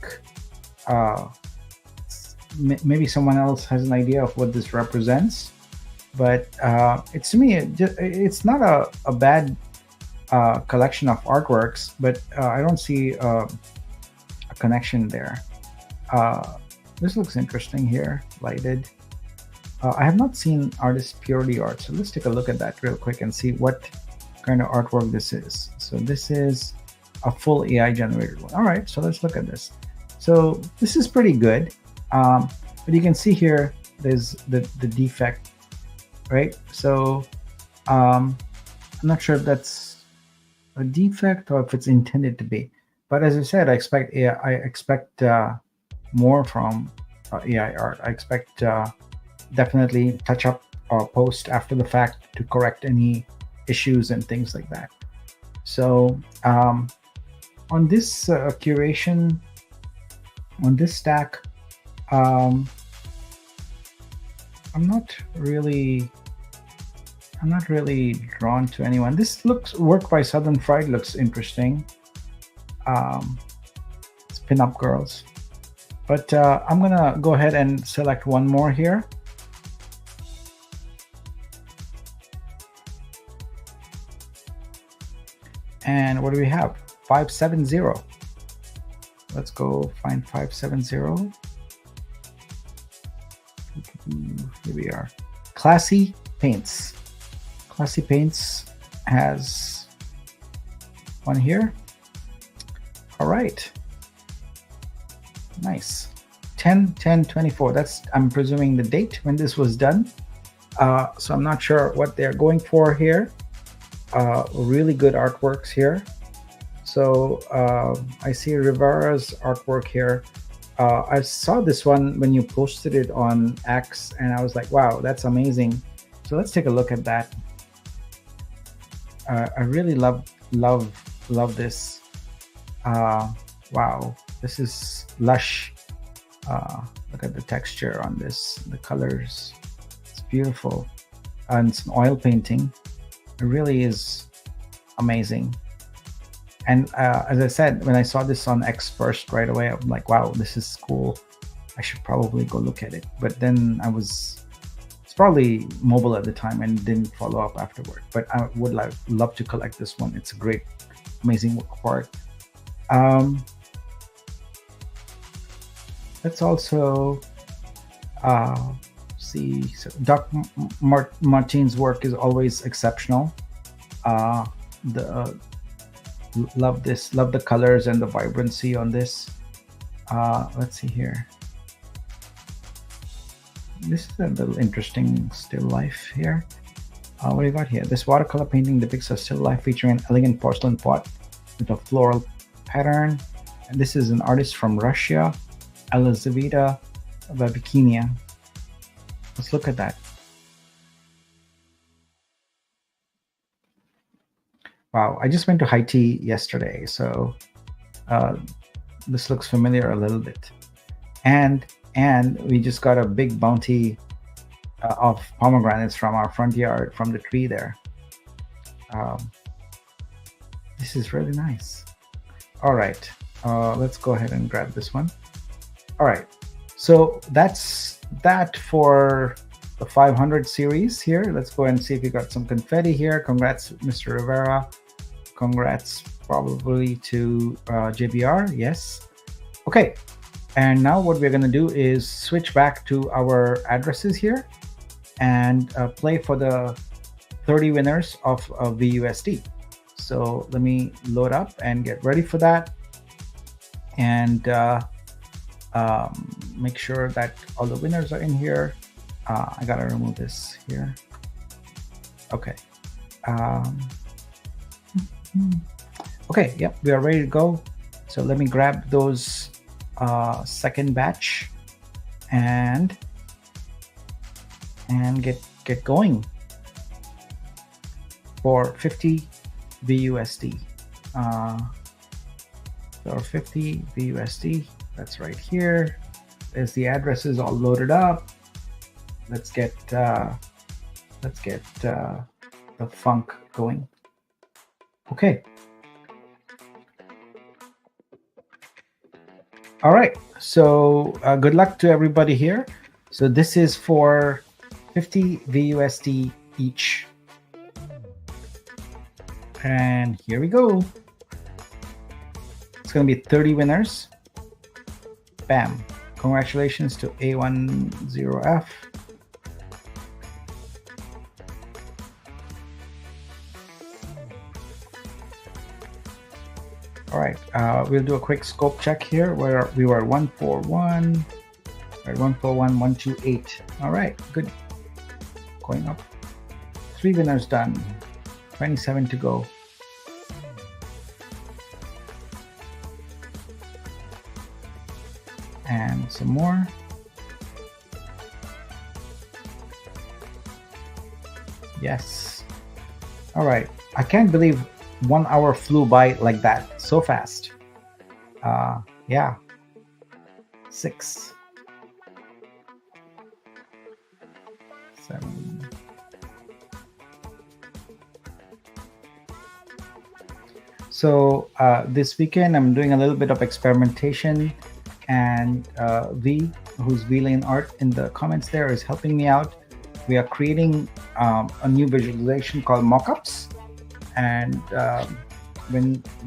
Speaker 1: Maybe someone else has an idea of what this represents, but it's, to me, it's not a bad collection of artworks, but I don't see a connection there. This looks interesting here, lighted. I have not seen Artist Purity Art, so let's take a look at that real quick and see what kind of artwork this is. So this is a full AI generated one. All right, so let's look at this. So this is pretty good, but you can see here there's the defect, right? So I'm not sure if that's a defect or if it's intended to be. But as I said, I expect more from AI art. I expect definitely touch up or post after the fact to correct any issues and things like that. So on this curation, on this stack, I'm not really drawn to anyone. This work by Southern Fried looks interesting. It's Pinup Girls, but I'm gonna go ahead and select one more here. And what do we have? 570. Let's go find 570. Here we are. Classy Paints. Classy Paints has one here. All right. Nice. 10/10/24. That's, I'm presuming, the date when this was done. So I'm not sure what they're going for here. Really good artworks here. So I see Rivera's artwork here. I saw this one when you posted it on X, and I was like, wow, that's amazing. So let's take a look at that. I really love this. Wow, this is lush. Look at the texture on this, the colors. It's beautiful. And it's an oil painting. It really is amazing. And as I said, when I saw this on X first, right away, I'm like, wow, this is cool. I should probably go look at it. But then it's probably mobile at the time and didn't follow up afterward. But I would love to collect this one. It's a great, amazing work of art. Let's also see. So Doc Martin's work is always exceptional. Love this. Love the colors and the vibrancy on this. Let's see here. This is a little interesting still life here. What do you got here? This watercolor painting depicts a still life featuring an elegant porcelain pot with a floral pattern. And this is an artist from Russia, Elizaveta Babikinia. Let's look at that. Wow, I just went to Haiti yesterday, so this looks familiar a little bit. And we just got a big bounty of pomegranates from our front yard, from the tree there. This is really nice. All right, let's go ahead and grab this one. All right, so that's that for the 500 series here. Let's go and see if we got some confetti here. Congrats, Mr. Rivera. Congrats probably to JBR. Yes. Okay. And now what we're going to do is switch back to our addresses here and play for the 30 winners of VUSD. So let me load up and get ready for that. And make sure that all the winners are in here. I gotta remove this here. Okay. Okay, yep, we are ready to go. So let me grab those second batch and get going for 50 VUSD. So 50 VUSD, that's right here. There's the addresses all loaded up. Let's get the funk going. Okay. All right. So good luck to everybody here. So this is for 50 VUSD each. And here we go. It's going to be 30 winners. Bam. Congratulations to A10F. All right, we'll do a quick scope check here where we were 141, right, 141, 128. All right, good. Going up. 3 winners done. 27 to go. And some more. Yes. All right. I can't believe 1 hour flew by like that, so fast. Yeah. 6, 7. So this weekend I'm doing a little bit of experimentation, and V, who's V-Lane Art in the comments there, is helping me out. We are creating a new visualization called mockups, and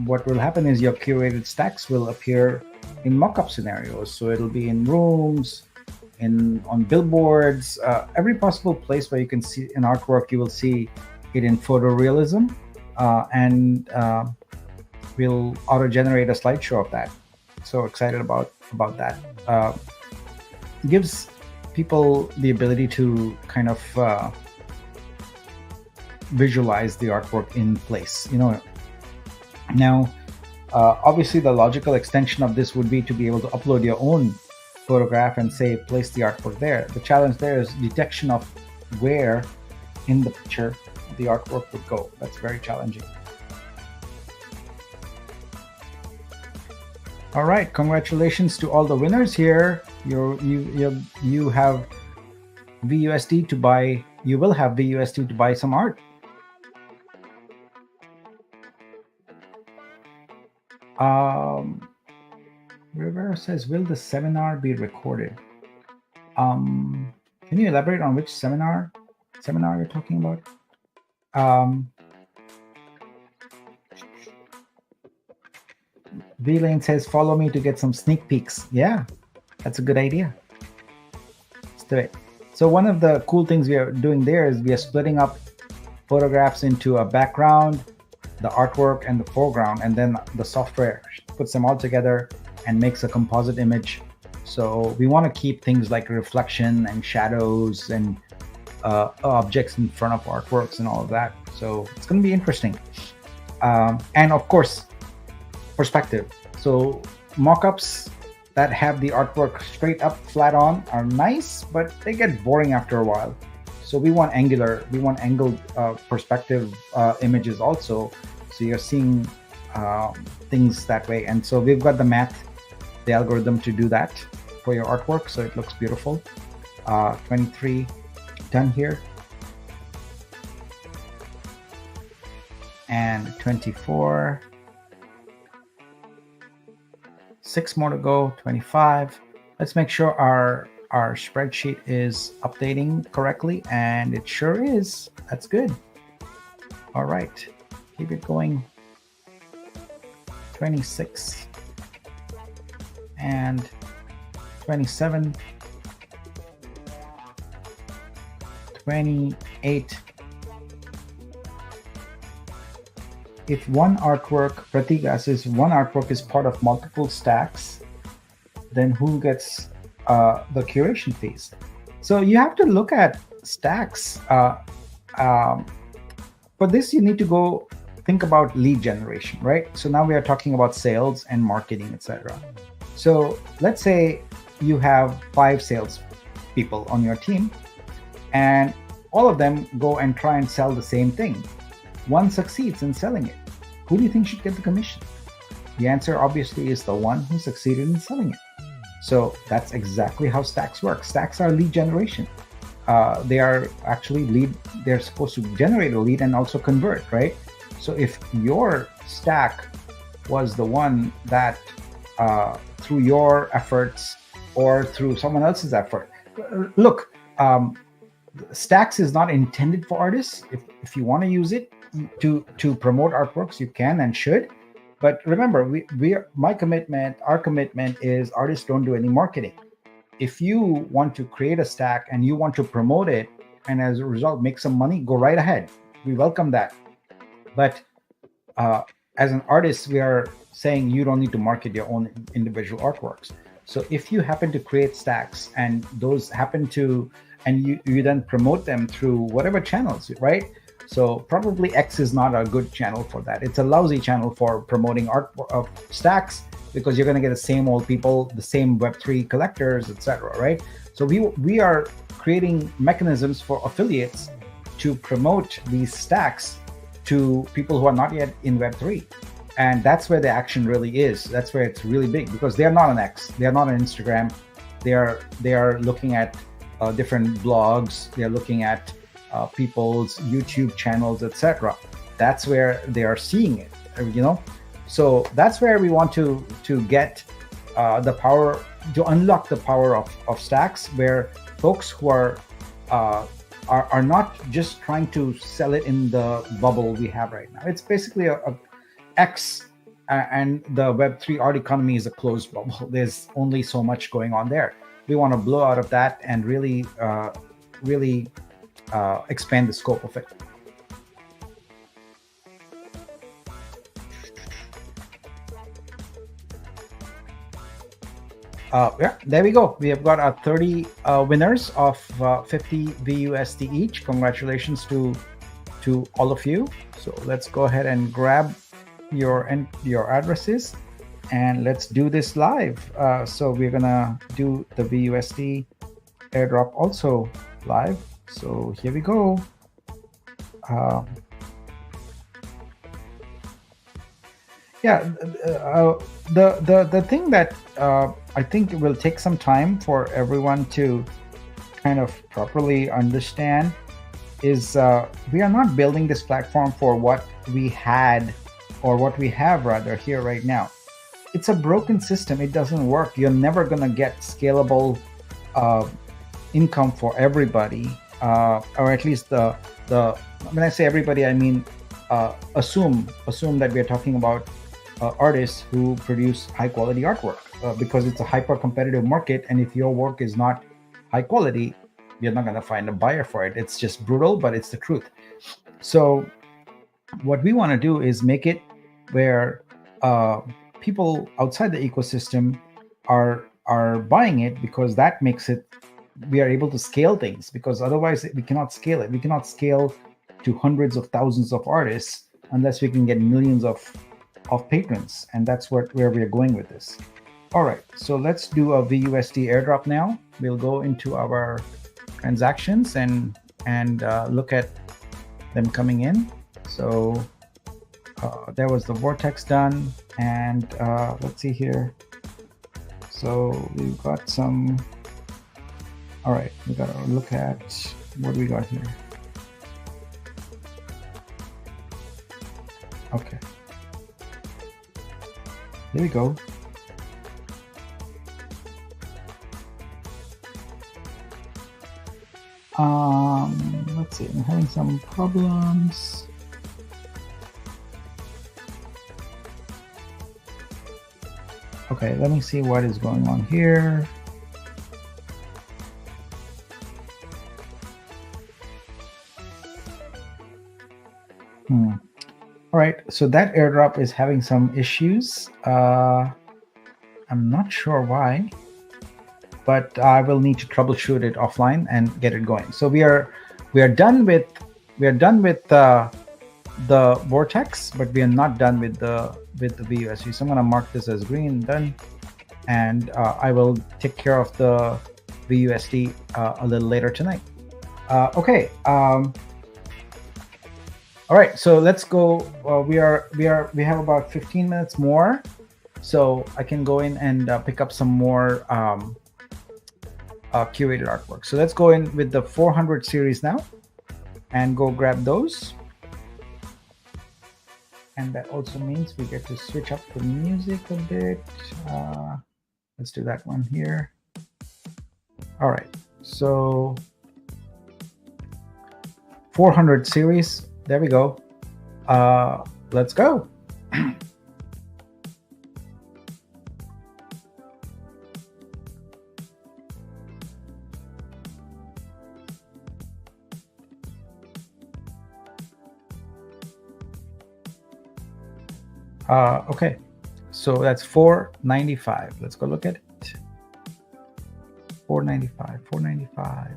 Speaker 1: what will happen is your curated stacks will appear in mockup scenarios. So it'll be in rooms, on billboards, every possible place where you can see an artwork. You will see it in photorealism, and we'll auto-generate a slideshow of that. So excited about that. Gives people the ability to kind of visualize the artwork in place. Now, obviously the logical extension of this would be to be able to upload your own photograph and say place the artwork there. The challenge there is detection of where in the picture the artwork would go. That's very challenging. All right, congratulations to all the winners here. You have VUSD to buy. You will have VUSD to buy some art. Um, Rivera says, will the seminar be recorded? Can you elaborate on which seminar you're talking about? V-Lane says, follow me to get some sneak peeks. Yeah, that's a good idea. Let's do it. So one of the cool things we are doing there is we are splitting up photographs into a background, the artwork, and the foreground, and then the software puts them all together and makes a composite image. So we want to keep things like reflection and shadows and objects in front of artworks and all of that. So it's going to be interesting. And of course, perspective. So mock-ups that have the artwork straight up, flat on, are nice, but they get boring after a while. So we want angled perspective images also. So you're seeing things that way. And so we've got the algorithm to do that for your artwork, so it looks beautiful. 23 done here. And 24. 6 more to go, 25. Let's make sure our spreadsheet is updating correctly, and it sure is. That's good. All right, keep it going. 26 and 27, 28. If one artwork, Pratik asks, if one artwork is part of multiple stacks, then who gets the curation fees? So you have to look at stacks. For this, you need to go think about lead generation, right? So now we are talking about sales and marketing, etc. So let's say you have 5 sales people on your team, and all of them go and try and sell the same thing. One succeeds in selling it. Who do you think should get the commission? The answer obviously is the one who succeeded in selling it. So that's exactly how stacks work. Stacks are lead generation. They are actually they're supposed to generate a lead and also convert, right? So if your stack was the one that through your efforts or through someone else's effort, look, stacks is not intended for artists. If you want to use it to promote artworks, you can and should. But remember, our commitment is artists don't do any marketing. If you want to create a stack and you want to promote it, and as a result make some money, go right ahead. We welcome that. But as an artist, we are saying you don't need to market your own individual artworks. So if you happen to create stacks and those happen to, and you then promote them through whatever channels, right? So probably X is not a good channel for that. It's a lousy channel for promoting art of stacks, because you're going to get the same old people, the same Web3 collectors, etc. Right? So we are creating mechanisms for affiliates to promote these stacks to people who are not yet in Web3. And that's where the action really is. That's where it's really big, because they are not on X, they are not on Instagram. They are looking at different blogs. They are looking at people's YouTube channels, etc. That's where they are seeing it, So that's where we want to get the power, to unlock the power of stacks, where folks who are not just trying to sell it in the bubble we have right now. It's basically a X, and the Web3 art economy is a closed bubble. There's only so much going on there. We want to blow out of that and really expand the scope of it. Yeah, there we go. We have got our 30 winners of 50 VUSD each. Congratulations to all of you. So let's go ahead and grab your addresses, and let's do this live. So we're gonna do the VUSD airdrop also live. So here we go. The thing that I think it will take some time for everyone to kind of properly understand is we are not building this platform for what we had, or what we have rather, here right now. it's a broken system. It doesn't work. You're never gonna get scalable uh, income for everybody, or at least the. When I say everybody, I mean assume that we're talking about artists who produce high quality artwork, because it's a hyper competitive market, and if your work is not high quality, you're not gonna find a buyer for it. It's just brutal, but it's the truth. So what we want to do is make it where people outside the ecosystem are buying it, because that makes it, we are able to scale things, because otherwise we cannot scale it. We cannot scale to hundreds of thousands of artists unless we can get millions of patrons, and that's where we are going with this. All right, so let's do a VUSD airdrop now. We'll go into our transactions and look at them coming in. So there was the vortex done, and let's see here. So we've got some. All right, we got to look at what we got here. Okay, there we go. Let's see, I'm having some problems. Okay, let me see what is going on here. All right, so that airdrop is having some issues. I'm not sure why, but I will need to troubleshoot it offline and get it going. So we are done with the vortex, but we are not done with the VUSD. So I'm going to mark this as green, done, and I will take care of the VUSD a little later tonight. Okay. All right, so let's go. We have about 15 minutes more, so I can go in and pick up some more curated artwork. So let's go in with the 400 series now and go grab those. And that also means we get to switch up the music a bit. Let's do that one here. All right, so 400 series. There we go. Let's go. Okay, so that's 495. Let's go look at it. 495.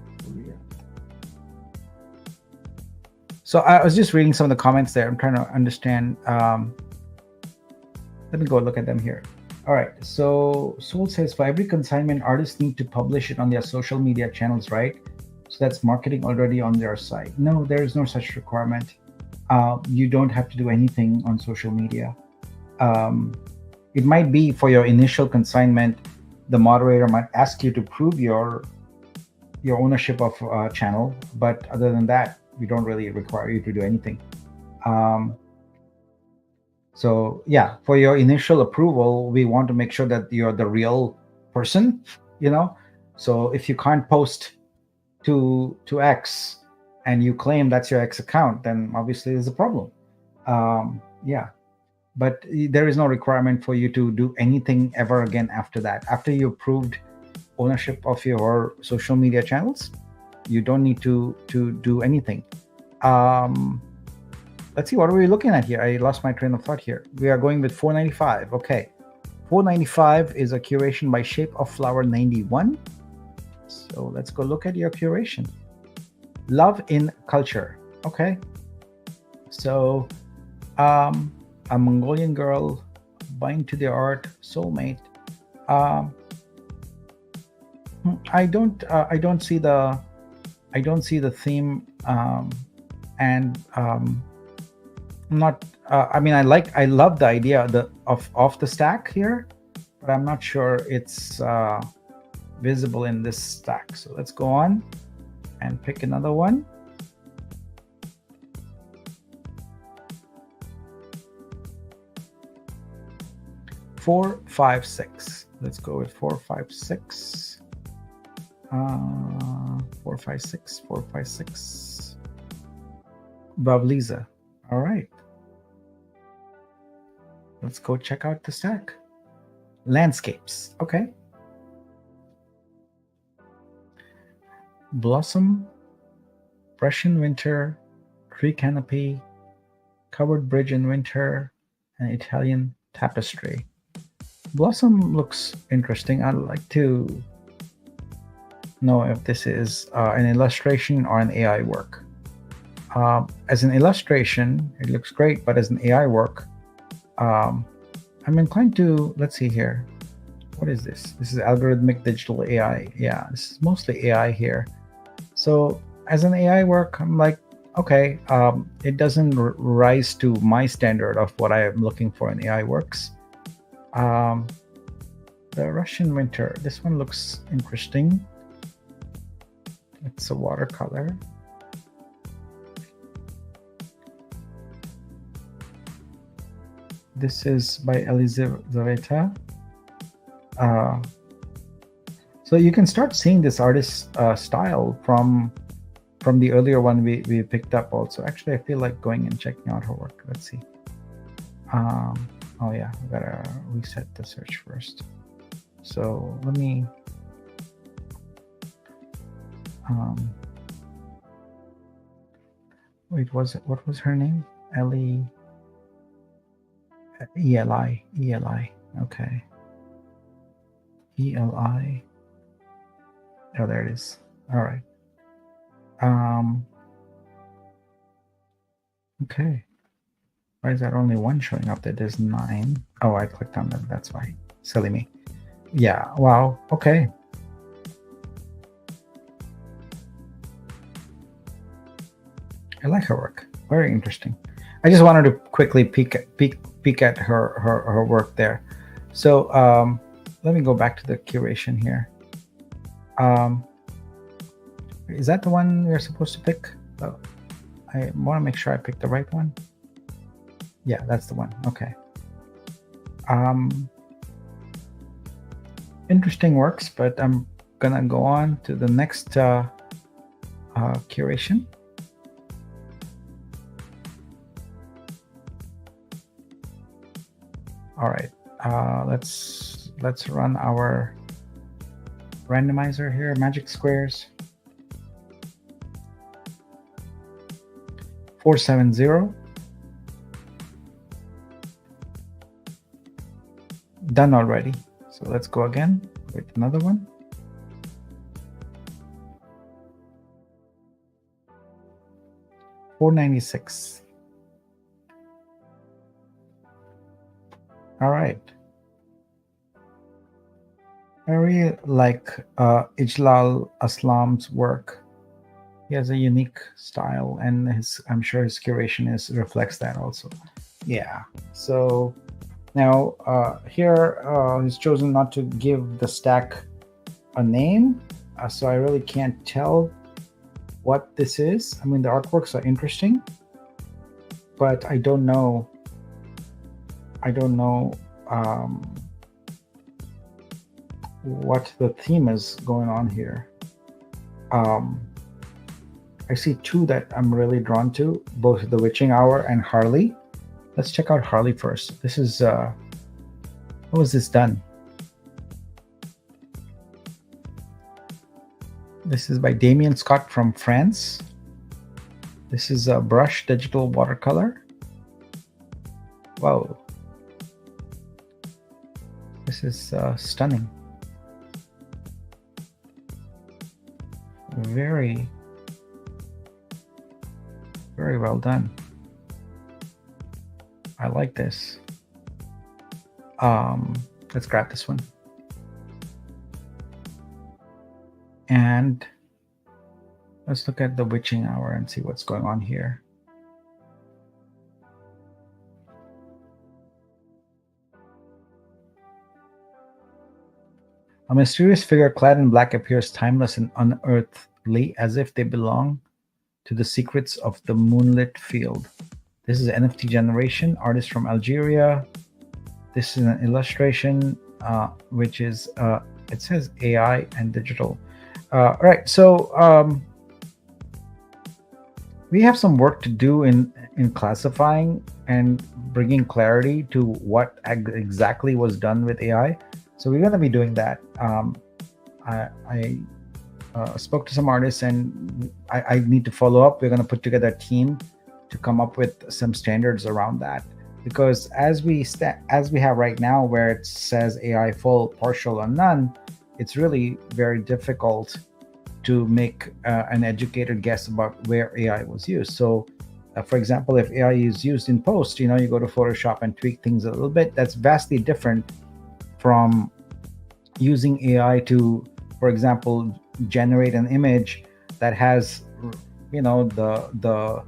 Speaker 1: So I was just reading some of the comments there. I'm trying to understand. Let me go look at them here. All right. So Soul says, for every consignment, artists need to publish it on their social media channels, right? So that's marketing already on their site. No, there is no such requirement. You don't have to do anything on social media. It might be for your initial consignment, the moderator might ask you to prove your ownership of a channel, but other than that, we don't really require you to do anything. So yeah, for your initial approval, we want to make sure that you're the real person, you know. So if you can't post to X and you claim that's your X account, then obviously there's a problem. Yeah, but there is no requirement for you to do anything ever again after that. After you proved ownership of your social media channels, you don't need to do anything. Let's see, what are we looking at here? I lost my train of thought here. We are going with 495. Okay, 495 is a curation by Shape of Flower 91. So let's go look at your curation. Love in Culture. Okay, so a Mongolian girl, bind to their art, soulmate. I don't see the theme, and I'm not. I mean, I love the idea of the stack here, but I'm not sure it's visible in this stack. So let's go on and pick another one. 456. Let's go with 456. 456, 456. Babliza. All right. Let's go check out the stack. Landscapes. Okay. Blossom, brush in winter, tree canopy, covered bridge in winter, and Italian tapestry. Blossom looks interesting. I'd like to know if this is an illustration or an AI work. As an illustration, it looks great, but as an AI work, I'm inclined to, let's see here. What is this? This is algorithmic digital AI. Yeah, this is mostly AI here. So as an AI work, I'm like, okay, it doesn't rise to my standard of what I am looking for in AI works. The Russian winter, this one looks interesting. It's a watercolor. This is by Elizaveta. So you can start seeing this artist style from the earlier one we picked up also. Actually, I feel like going and checking out her work. Let's see. Oh yeah, I gotta reset the search first. So let me wait, what was her name? Eli. Okay. ELI. Oh, there it is. All right. Okay. Why is there only one showing up? There's 9. Oh, I clicked on them. That's why. Silly me. Yeah. Wow. Okay. I like her work. Very interesting. I just wanted to quickly peek at her work there. So let me go back to the curation here. Is that the one we're supposed to pick? Oh, I want to make sure I pick the right one. Yeah, that's the one. Okay. Interesting works, but I'm gonna go on to the next curation. All right, let's run our randomizer here, magic squares. 470. Done already. So let's go again with another one. $496. All right. I really like Ijlal Aslam's work. He has a unique style, and I'm sure his curation reflects that also. Yeah. So now here he's chosen not to give the stack a name, so I really can't tell what this is. I mean, the artworks are interesting, but I don't know what the theme is going on here. I see 2 that I'm really drawn to, both The Witching Hour and Harley. Let's check out Harley first. This is how was this done? This is by Damien Scott from France. This is a brush digital watercolor. Wow. This is stunning. Very, very well done. I like this. Let's grab this one. And let's look at The Witching Hour and see what's going on here. A mysterious figure clad in black appears timeless and unearthly, as if they belong to the secrets of the moonlit field. This is NFT generation, artist from Algeria. This is an illustration, which is, it says AI and digital. Right. So we have some work to do in classifying and bringing clarity to what exactly was done with AI. So we're going to be doing that. I spoke to some artists, and I need to follow up. We're going to put together a team to come up with some standards around that, because as we have right now, where it says AI full, partial, or none, it's really very difficult to make an educated guess about where AI was used. So, for example, if AI is used in post, you go to Photoshop and tweak things a little bit. That's vastly different from using AI to, for example, generate an image that has, the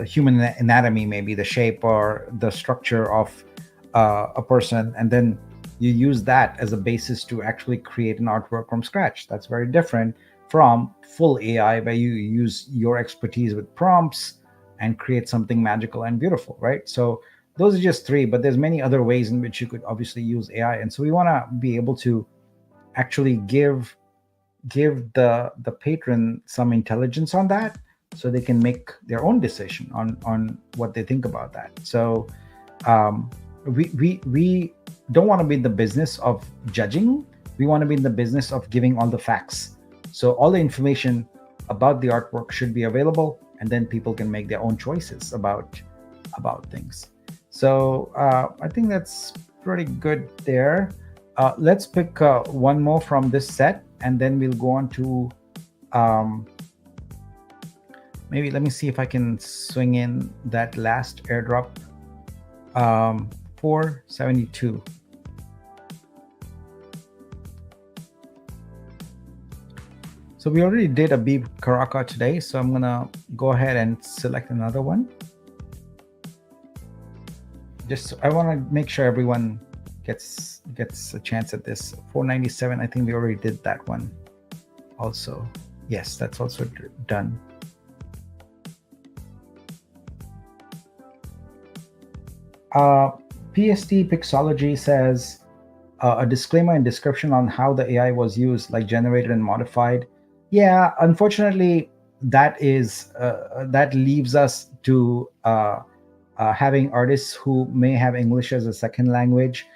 Speaker 1: human anatomy, maybe the shape or the structure of a person, and then you use that as a basis to actually create an artwork from scratch. That's very different from full AI, where you use your expertise with prompts and create something magical and beautiful, right? So those are just three, but there's many other ways in which you could obviously use AI. And so we want to be able to actually give the patron some intelligence on that, so they can make their own decision on what they think about that. So we don't want to be in the business of judging. We want to be in the business of giving all the facts. So all the information about the artwork should be available, and then people can make their own choices about things. So I think that's pretty good there. Let's pick one more from this set, and then we'll go on to maybe, let me see if I can swing in that last airdrop, 472. So we already did a Beeb Karaka today, so I'm gonna go ahead and select another one. Just, I want to make sure everyone gets a chance at this. 497, I think we already did that one also. Yes, that's also done. PST Pixology says a disclaimer and description on how the AI was used, like generated and modified. Yeah, unfortunately, that leaves us to having artists who may have English as a second language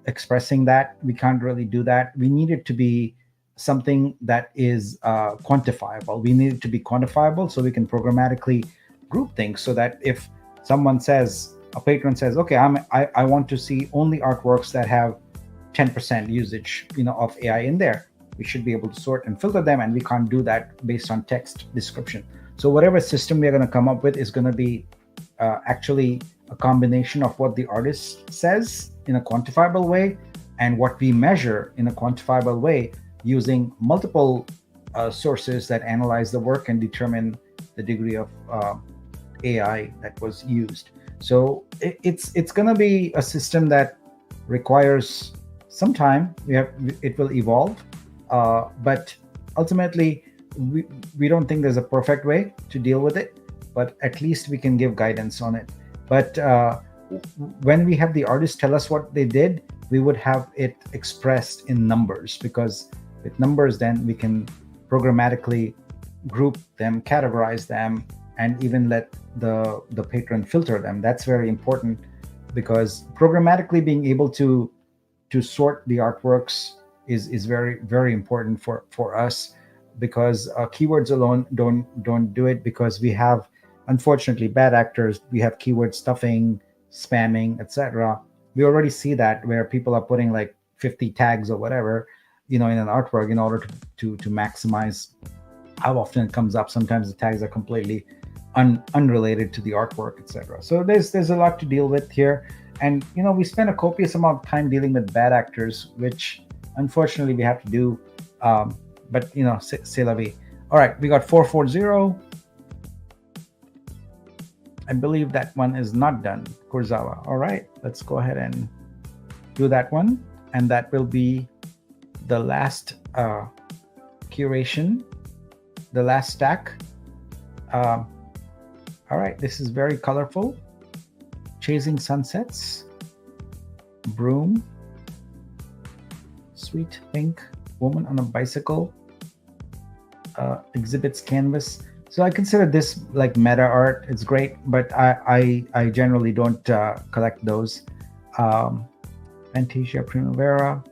Speaker 1: expressing that. We can't really do that. We need it to be something that is quantifiable. We need it to be quantifiable so we can programmatically group things, so that if someone says, a patron says, okay, I want to see only artworks that have 10% usage of AI in there, we should be able to sort and filter them, and we can't do that based on text description. So whatever system we're going to come up with is going to be actually a combination of what the artist says in a quantifiable way and what we measure in a quantifiable way, using multiple sources that analyze the work and determine the degree of AI that was used. So it's going to be a system that requires some time. It will evolve, but ultimately we don't think there's a perfect way to deal with it, but at least we can give guidance on it. But when we have the artists tell us what they did, we would have it expressed in numbers, because with numbers then we can programmatically group them, categorize them, and even let the patron filter them. That's very important, because programmatically being able to sort the artworks is very, very important for us, because keywords alone don't do it, because we have, unfortunately, bad actors. We have keyword stuffing, spamming, etc. We already see that, where people are putting like 50 tags or whatever, in an artwork, in order to maximize how often it comes up. Sometimes the tags are completely unrelated to the artwork, etc. So there's a lot to deal with here, and we spend a copious amount of time dealing with bad actors, which unfortunately we have to do. But c'est la vie. All right, we got 440. I believe that one is not done. Kurzawa. All right, let's go ahead and do that one, and that will be the last curation, the last stack. All right, this is very colorful. Chasing Sunsets. broom, sweet pink woman on a bicycle, exhibits canvas. So I consider this like meta art. It's great, but I generally don't collect those. Um, Fantasia Primavera,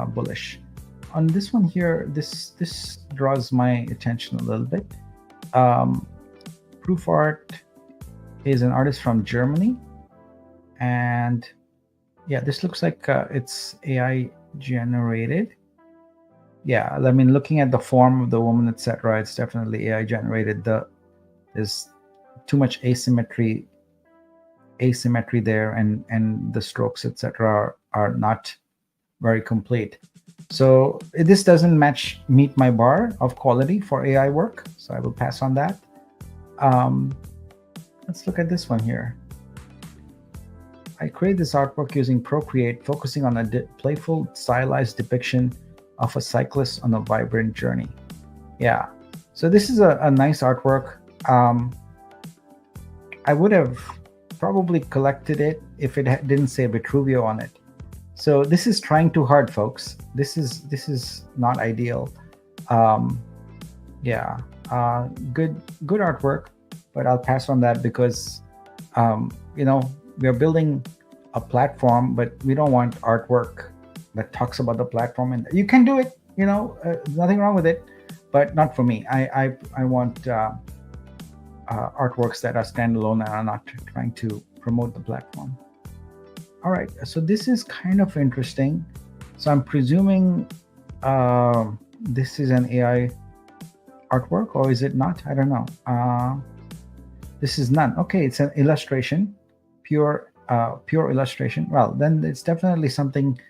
Speaker 1: bullish. On this one here, this draws my attention a little bit. Um, Proof Art is an artist from Germany, and yeah, this looks like it's AI generated. Yeah, I mean, looking at the form of the woman, etc., it's definitely AI generated. There's too much asymmetry there, and the strokes, etc., are not very complete. So this doesn't meet my bar of quality for AI work, so I will pass on that. Let's look at this one here. I create this artwork using Procreate, focusing on a playful, stylized depiction of a cyclist on a vibrant journey. Yeah, so this is a nice artwork. I would have probably collected it if it didn't say Vitruvio on it. So this is trying too hard, folks. This is not ideal. Yeah, good artwork, but I'll pass on that because we're building a platform, but we don't want artwork that talks about the platform. And you can do it, nothing wrong with it, but not for me. I want artworks that are standalone and are not trying to promote the platform. All right, so this is kind of interesting. So I'm presuming this is an AI artwork, or is it not? I don't know. This is none. Okay, it's an illustration, pure illustration. Well, then it's definitely something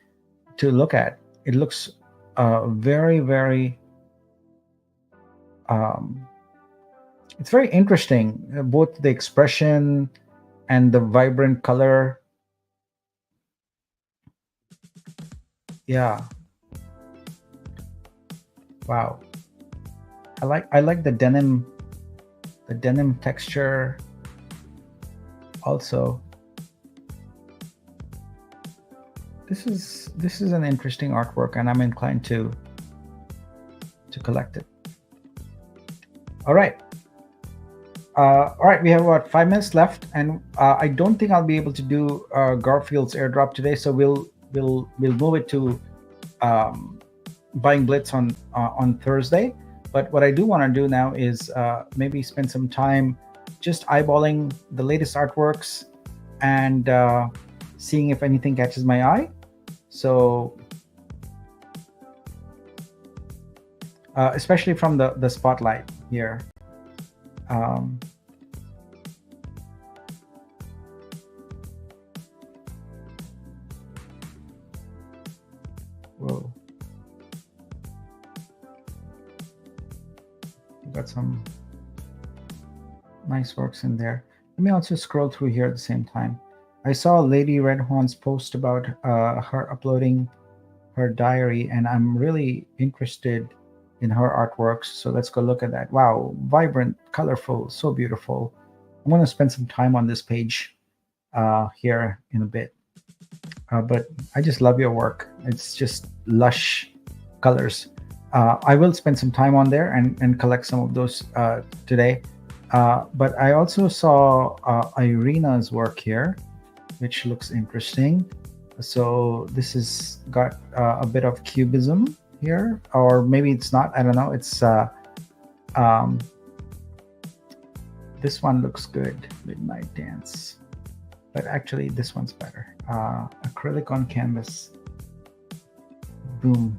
Speaker 1: to look at. It looks very, very. It's very interesting, both the expression and the vibrant color. Yeah. Wow. I like the denim texture also. This is an interesting artwork, and I'm inclined to collect it. All right. All right, we have about 5 minutes left, and I don't think I'll be able to do Garfield's airdrop today, so we'll move it to Buying Blitz on Thursday. But what I do want to do now is maybe spend some time just eyeballing the latest artworks and seeing if anything catches my eye. So especially from the spotlight here. Whoa. We've got some nice works in there. Let me also scroll through here at the same time. I saw Lady Redhorn's post about her uploading her diary, and I'm really interested in her artworks. So let's go look at that. Wow, vibrant, colorful, so beautiful. I'm going to spend some time on this page here in a bit. But I just love your work. It's just lush colors. I will spend some time on there and collect some of those today. But I also saw Irina's work here, which looks interesting. So this has got a bit of cubism here, or maybe it's not. I don't know. It's this one looks good, Midnight Dance, but actually this one's better. Acrylic on canvas. Boom.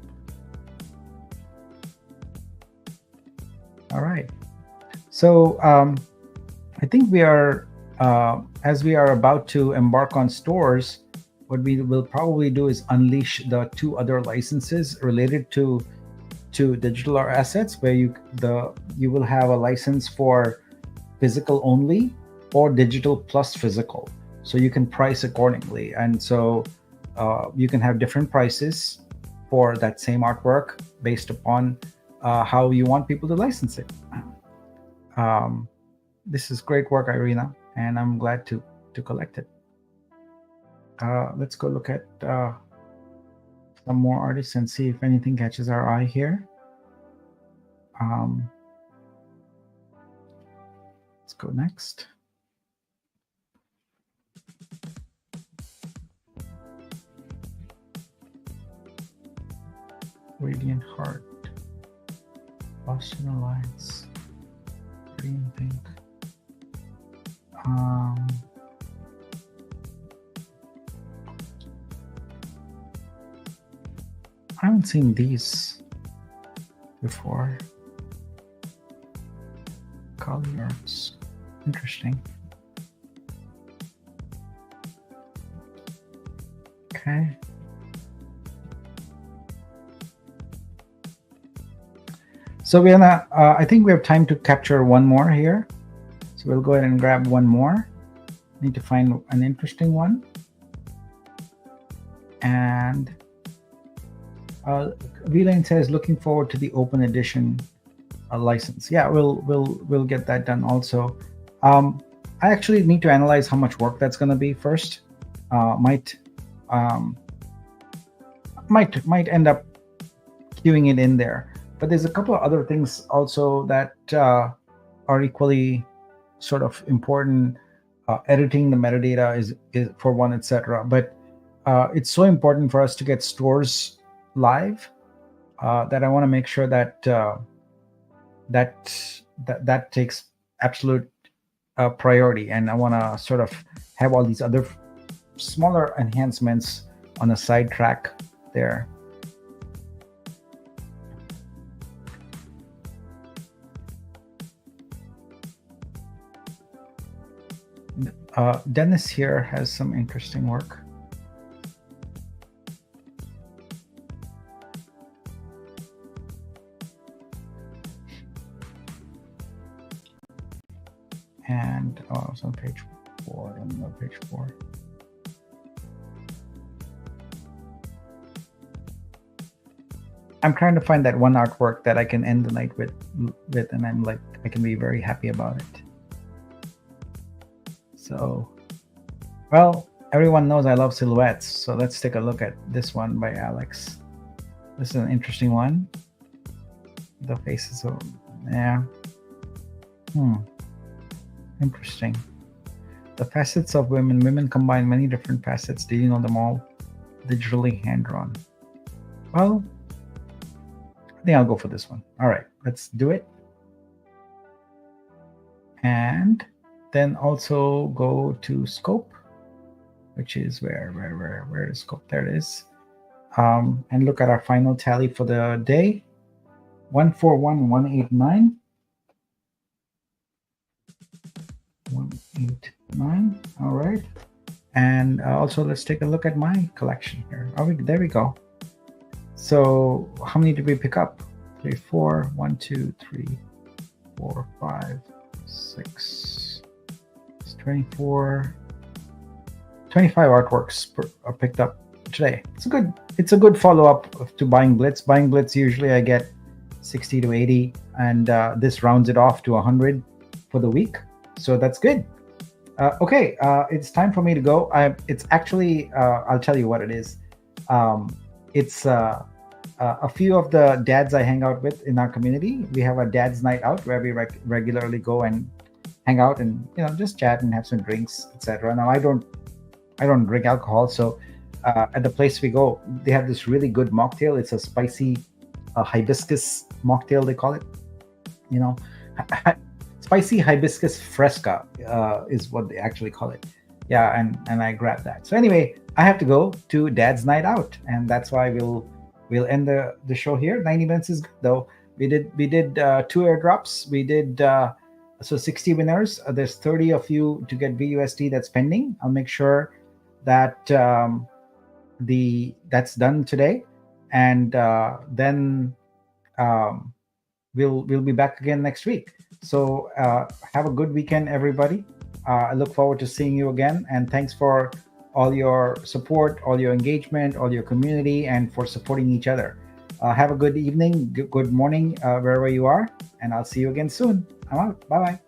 Speaker 1: All right. So I think we are, as we are about to embark on stores, what we will probably do is unleash the 2 other licenses related to digital art assets, where you will have a license for physical only or digital plus physical. So you can price accordingly, and so you can have different prices for that same artwork based upon how you want people to license it. This is great work, Irina, and I'm glad to collect it. Let's go look at some more artists and see if anything catches our eye here. Let's go next. Radiant Heart, Boston Alliance, Green Pink. I haven't seen these before. Kali Arts, interesting. Okay. So we're gonna, I think we have time to capture one more here. So we'll go ahead and grab one more. Need to find an interesting one. And V-Lane says, looking forward to the open edition license. Yeah, we'll get that done also. I actually need to analyze how much work that's going to be first. Might end up queuing it in there. But there's a couple of other things also that are equally sort of important. Editing the metadata is for one, etc. But it's so important for us to get stores live that I want to make sure that that takes absolute priority, and I want to sort of have all these other smaller enhancements on a side track there. Dennis here has some interesting work. And it's on page 4. I'm on page 4. I'm trying to find that one artwork that I can end the night with, and I'm like, I can be very happy about it. So, well, everyone knows I love silhouettes, so let's take a look at this one by Alex. This is an interesting one. The faces of, yeah. Interesting. The facets of women. Women combine many different facets. Do you know them all? Digitally hand-drawn. Well, I think I'll go for this one. All right, let's do it. And then also go to scope, which is where is scope? There it is. And look at our final tally for the day. 141,189. 189. All right. And also let's take a look at my collection here. There we go. So how many did we pick up? 3, 4, 1, 2, 3, 4, 5, 6. 24, 25 artworks are picked up today. It's a good follow-up to Buying Blitz. Buying Blitz, usually I get 60 to 80, and this rounds it off to 100 for the week. So that's good. Okay, it's time for me to go. It's actually, I'll tell you what it is. It's a few of the dads I hang out with in our community. We have a dad's night out where we regularly go and hang out and just chat and have some drinks, etc. Now I don't drink alcohol, so at the place we go, they have this really good mocktail. It's a spicy hibiscus mocktail, they call it. Spicy hibiscus fresca is what they actually call it. Yeah, and I grabbed that. So anyway, I have to go to Dad's night out, and that's why we'll end the show here. 90 minutes is good though. We did 2 airdrops. We did. So 60 winners. There's 30 of you to get VUSD that's pending. I'll make sure that that's done today, and then we'll be back again next week. So have a good weekend, everybody. I look forward to seeing you again, and thanks for all your support, all your engagement, all your community, and for supporting each other. Have a good evening, good morning, wherever you are, and I'll see you again soon. I'm out. Bye-bye.